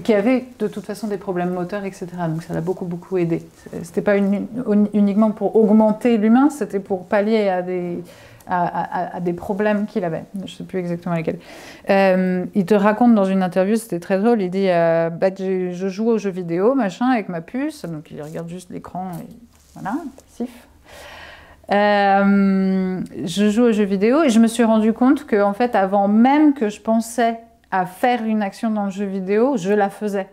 Speaker 1: qui avait de toute façon des problèmes moteurs, etc. Donc ça l'a beaucoup, beaucoup aidé. C'était pas uniquement pour augmenter l'humain, c'était pour pallier à des problèmes qu'il avait. Je ne sais plus exactement lesquels. Il te raconte dans une interview, c'était très drôle, il dit je joue aux jeux vidéo, machin, avec ma puce. Donc il regarde juste l'écran et voilà, passif. Je joue aux jeux vidéo et je me suis rendu compte que, en fait, avant même que je pensais à faire une action dans le jeu vidéo, je la faisais.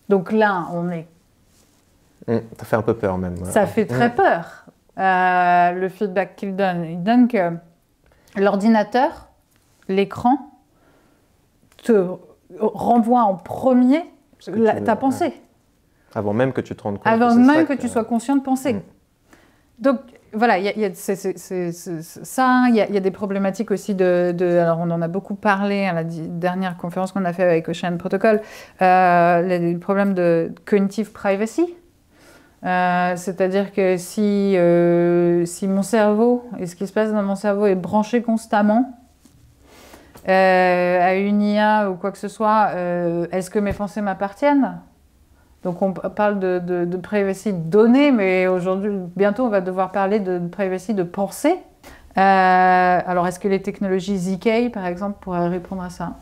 Speaker 1: Donc là, on est...
Speaker 3: Ça fait un peu peur même.
Speaker 1: Ça fait très peur, le feedback qu'il donne. Il donne que l'ordinateur, l'écran, te renvoie en premier ta pensée.
Speaker 3: Avant même que tu te rendes compte.
Speaker 1: Avant même que tu sois conscient de penser. Donc, voilà, il y a ça, il y a des problématiques aussi alors on en a beaucoup parlé à la dernière conférence qu'on a fait avec Ocean Protocol, les problèmes de cognitive privacy. C'est-à-dire que si mon cerveau, et ce qui se passe dans mon cerveau est branché constamment à une IA ou quoi que ce soit, est-ce que mes pensées m'appartiennent ? Donc on parle de privacy de données, mais aujourd'hui, bientôt, on va devoir parler de privacy de pensée. Alors, est-ce que les technologies ZK, par exemple, pourraient répondre à ça?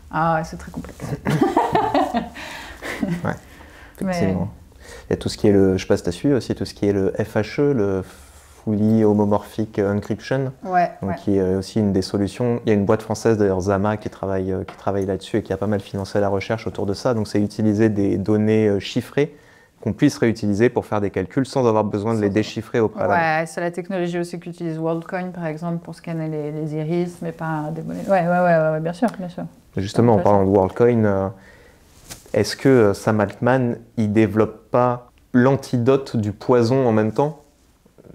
Speaker 1: Ah, c'est très complexe.
Speaker 3: Ouais, effectivement. Il y a tout ce qui est je ne sais pas si tu as suivi aussi, tout ce qui est le FHE, le Fully Homomorphic Encryption, qui est aussi une des solutions. Il y a une boîte française, d'ailleurs Zama, qui travaille là-dessus et qui a pas mal financé la recherche autour de ça. Donc c'est utiliser des données chiffrées qu'on puisse réutiliser pour faire des calculs sans avoir besoin de les déchiffrer au préalable.
Speaker 1: Ouais, c'est la technologie aussi qu'utilise WorldCoin, par exemple, pour scanner les iris, mais pas des données. Ouais, bien sûr.
Speaker 3: Justement, en parlant de WorldCoin, est-ce que Sam Altman, il développe pas l'antidote du poison en même temps?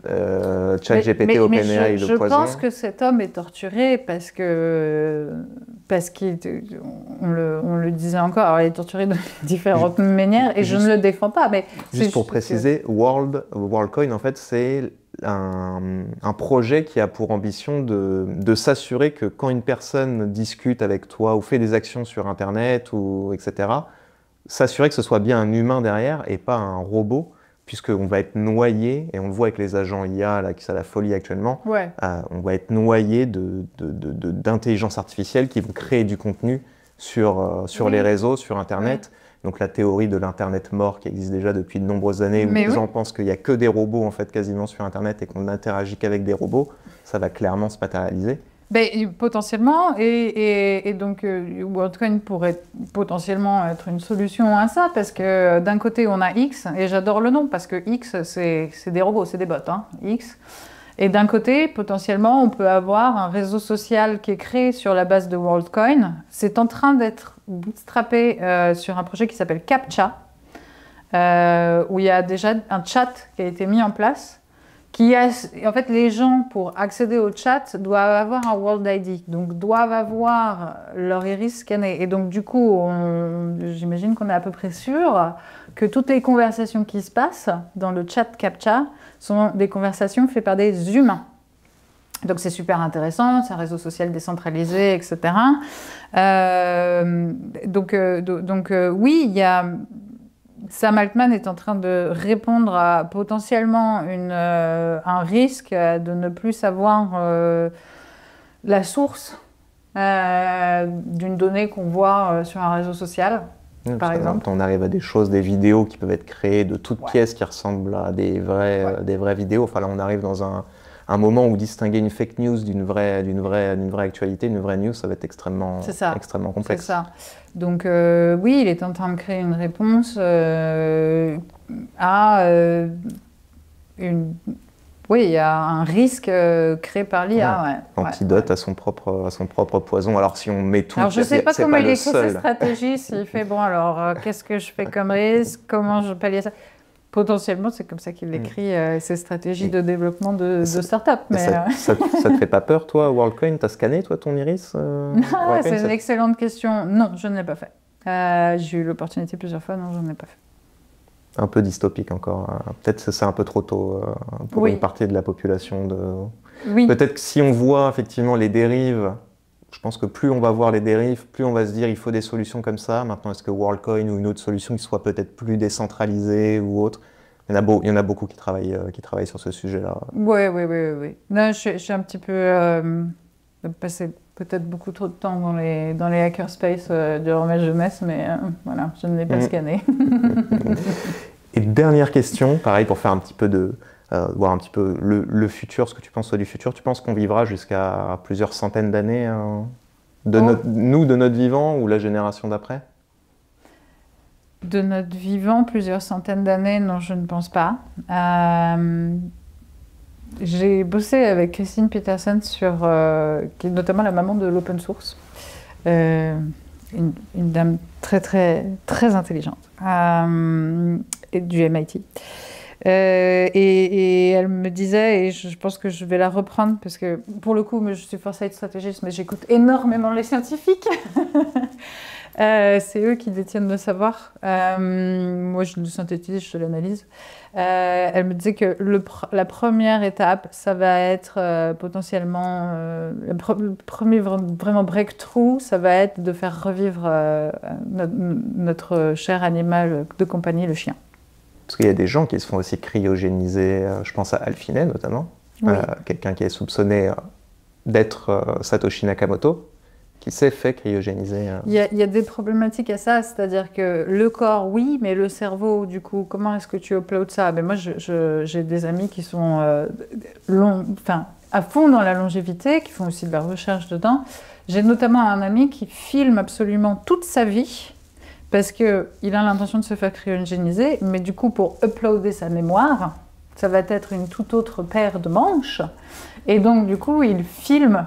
Speaker 3: ChatGPT, OpenAI, le poison.
Speaker 1: Je pense que cet homme est torturé parce qu'on le disait encore, alors il est torturé de différentes manières et je ne le défends pas. Mais
Speaker 3: juste pour préciser, WorldCoin, en fait, c'est un projet qui a pour ambition de s'assurer que quand une personne discute avec toi ou fait des actions sur Internet, etc., s'assurer que ce soit bien un humain derrière et pas un robot, puisqu'on va être noyé, et on le voit avec les agents IA, là, qui sont à la folie actuellement, on va être noyé d'intelligence artificielle qui vont créer du contenu sur les réseaux, sur Internet. Donc la théorie de l'Internet mort qui existe déjà depuis de nombreuses années, où les gens pensent qu'il n'y a que des robots en fait, quasiment sur Internet et qu'on n'interagit qu'avec des robots, ça va clairement se matérialiser.
Speaker 1: Potentiellement, et donc WorldCoin pourrait potentiellement être une solution à ça, parce que d'un côté on a X, et j'adore le nom, parce que X c'est des robots, c'est des bots, hein, X. Et d'un côté, potentiellement, on peut avoir un réseau social qui est créé sur la base de WorldCoin. C'est en train d'être bootstrappé sur un projet qui s'appelle CAPTCHA, où il y a déjà un chat qui a été mis en place. En fait, les gens, pour accéder au chat, doivent avoir un World ID, donc doivent avoir leur iris scanné. Et donc, du coup, j'imagine qu'on est à peu près sûr que toutes les conversations qui se passent dans le chat CAPTCHA sont des conversations faites par des humains. Donc, c'est super intéressant, c'est un réseau social décentralisé, etc. Oui, il y a... Sam Altman est en train de répondre à potentiellement un risque de ne plus savoir la source d'une donnée qu'on voit sur un réseau social, par exemple.
Speaker 3: On arrive à des choses, des vidéos qui peuvent être créées de toutes pièces qui ressemblent à des vraies vidéos. Enfin là, on arrive dans un moment où distinguer une fake news d'une vraie actualité, une vraie news, ça va être extrêmement complexe.
Speaker 1: C'est ça. Donc oui, il est en train de créer une réponse à une Oui, il y a un risque créé par l'IA. Ouais.
Speaker 3: Antidote à son propre poison. Alors si on met tout,
Speaker 1: alors je ne sais pas comment il écrit ses
Speaker 3: seul.
Speaker 1: stratégies, s'il fait bon alors qu'est-ce que je fais comme risque, comment je pallie ça. Potentiellement, c'est comme ça qu'il écrit ses stratégies de développement de start-up. Mais
Speaker 3: ça te fait pas peur, toi, WorldCoin? T'as scanné, toi, ton iris
Speaker 1: c'est une excellente question. Non, je ne l'ai pas fait. J'ai eu l'opportunité plusieurs fois, non, je ne l'ai pas fait.
Speaker 3: Un peu dystopique encore. Peut-être que c'est un peu trop tôt pour une partie de la population.
Speaker 1: Oui.
Speaker 3: Peut-être que si on voit effectivement les dérives, je pense que plus on va voir les dérives, plus on va se dire il faut des solutions comme ça. Maintenant, est-ce que WorldCoin ou une autre solution qui soit peut-être plus décentralisée ou autre? Il y en a beaucoup qui travaillent sur ce sujet-là.
Speaker 1: Oui. Non, je suis un petit peu passé peut-être beaucoup trop de temps dans les hackerspace durant ma jeunesse, mais voilà, je ne l'ai pas scanné.
Speaker 3: Et dernière question, pareil pour faire un petit peu voir un petit peu le futur, ce que tu penses du futur. Tu penses qu'on vivra jusqu'à plusieurs centaines d'années de notre vivant ou la génération d'après?
Speaker 1: De notre vivant, plusieurs centaines d'années, non, je ne pense pas. J'ai bossé avec Christine Peterson qui est notamment la maman de l'open source, une dame très très très intelligente et du MIT. Et elle me disait, et je pense que je vais la reprendre parce que pour le coup, je suis foresight stratégiste, mais j'écoute énormément les scientifiques. C'est eux qui détiennent le savoir. Moi, je le synthétise, je l'analyse. Elle me disait que la première étape, ça va être potentiellement le premier vraiment breakthrough, ça va être de faire revivre notre cher animal de compagnie, le chien.
Speaker 3: Parce qu'il y a des gens qui se font aussi cryogéniser, je pense à Alphine notamment, quelqu'un qui est soupçonné d'être Satoshi Nakamoto, qui s'est fait cryogéniser.
Speaker 1: Il y a des problématiques à ça, c'est-à-dire que le corps, oui, mais le cerveau, du coup, comment est-ce que tu uploads ça? Ben moi, j'ai des amis qui sont à fond dans la longévité, qui font aussi de la recherche dedans. J'ai notamment un ami qui filme absolument toute sa vie, parce qu'il a l'intention de se faire cryogéniser, mais du coup, pour uploader sa mémoire, ça va être une toute autre paire de manches. Et donc, du coup, il filme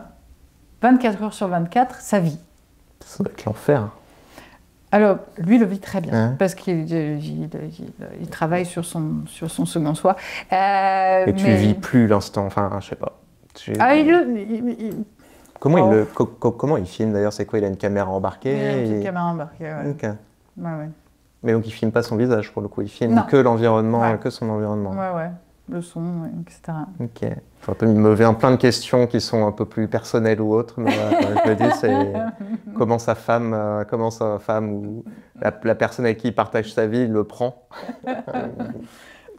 Speaker 1: 24 heures sur 24, sa vie.
Speaker 3: Ça doit être l'enfer.
Speaker 1: Alors, lui, le vit très bien, parce qu'il travaille sur son second soi.
Speaker 3: Et tu vis plus l'instant, enfin, je sais pas. Comment il filme d'ailleurs? C'est quoi? Il a une caméra embarquée?
Speaker 1: Il a une caméra embarquée, ouais.
Speaker 3: Okay.
Speaker 1: Ouais.
Speaker 3: Mais donc il filme pas son visage pour le coup, il filme que l'environnement, que son environnement.
Speaker 1: Ouais. Le son, etc.
Speaker 3: Ok. Il me vient plein de questions qui sont un peu plus personnelles ou autres, mais je me dis, c'est comment sa femme ou la personne avec qui il partage sa vie le prend.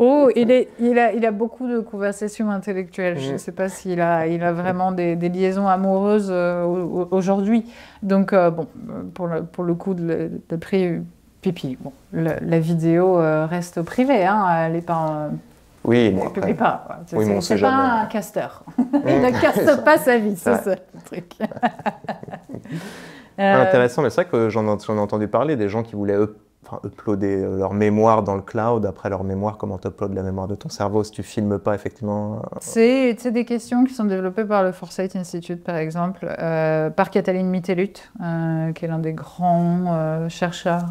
Speaker 1: Oh, il a beaucoup de conversations intellectuelles. Je ne sais pas s'il a vraiment des liaisons amoureuses aujourd'hui. Donc, pour le coup, d'après Pipi, la vidéo reste privée, hein, elle n'est pas...
Speaker 3: Oui,
Speaker 1: c'est pas un casteur. Il ne caste pas sa vie, c'est ça le truc.
Speaker 3: Intéressant, mais c'est vrai que j'en ai entendu parler, des gens qui voulaient uploader leur mémoire dans le cloud. Après leur mémoire, comment tu uploades la mémoire de ton cerveau si tu filmes pas effectivement
Speaker 1: C'est des questions qui sont développées par le Foresight Institute, par exemple, par Katalin Mittelut, qui est l'un des grands chercheurs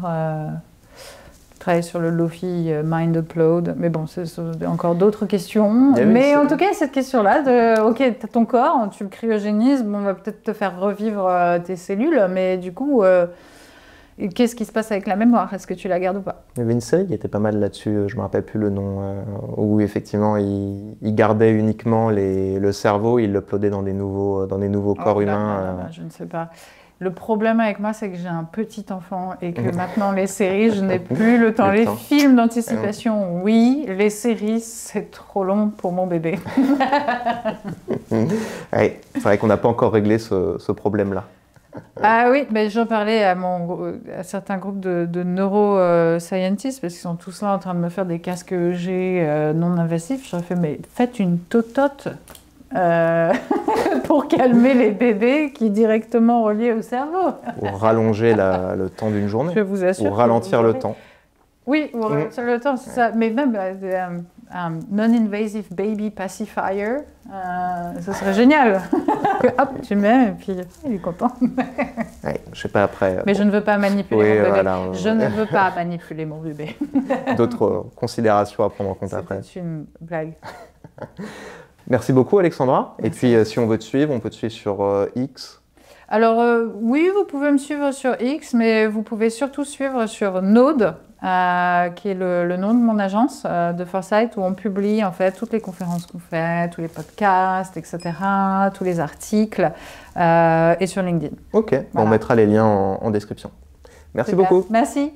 Speaker 1: qui travaille sur le Lofi Mind Upload. Mais bon, c'est encore d'autres questions. Mais en tout cas, cette question-là, ok, tu as ton corps, tu le cryogénises, on va peut-être te faire revivre tes cellules, mais du coup... qu'est-ce qui se passe avec la mémoire? Est-ce que tu la gardes ou pas?
Speaker 3: Il y avait une série qui était pas mal là-dessus, je ne me rappelle plus le nom, où effectivement il gardait uniquement le cerveau, il l'uploadait dans des nouveaux corps humains.
Speaker 1: Je ne sais pas. Le problème avec moi, c'est que j'ai un petit enfant et que maintenant les séries, je n'ai plus le temps. Les films d'anticipation, oui. Les séries, c'est trop long pour mon bébé.
Speaker 3: Ouais, c'est vrai qu'on n'a pas encore réglé ce problème-là.
Speaker 1: Ah oui, mais j'en parlais à certains groupes de neuroscientistes parce qu'ils sont tous là en train de me faire des casques EEG non invasifs. Je leur ai fait, mais faites une totote pour calmer les bébés qui est directement reliés au cerveau.
Speaker 3: Ou rallonger le temps d'une journée.
Speaker 1: Je vous assure.
Speaker 3: Ou ralentir le temps.
Speaker 1: Oui, sur le temps, c'est ça. Mais même non-invasive baby pacifier, ce serait génial. Hop, tu mets, et puis il est content.
Speaker 3: Ouais, je sais pas après.
Speaker 1: Mais je ne veux pas manipuler mon bébé.
Speaker 3: Voilà,
Speaker 1: je ne veux pas manipuler mon bébé.
Speaker 3: D'autres considérations à prendre en compte après.
Speaker 1: C'est une blague.
Speaker 3: Merci beaucoup, Alexandra.
Speaker 1: Merci.
Speaker 3: Et puis, si on veut te suivre, on peut te suivre sur X.
Speaker 1: Alors, oui, vous pouvez me suivre sur X, mais vous pouvez surtout suivre sur Node, qui est le nom de mon agence de Foresight, où on publie en fait toutes les conférences qu'on fait, tous les podcasts, etc., tous les articles, et sur LinkedIn.
Speaker 3: Ok,
Speaker 1: Voilà.
Speaker 3: on mettra les liens en description. Merci
Speaker 1: Super.
Speaker 3: beaucoup.
Speaker 1: Merci.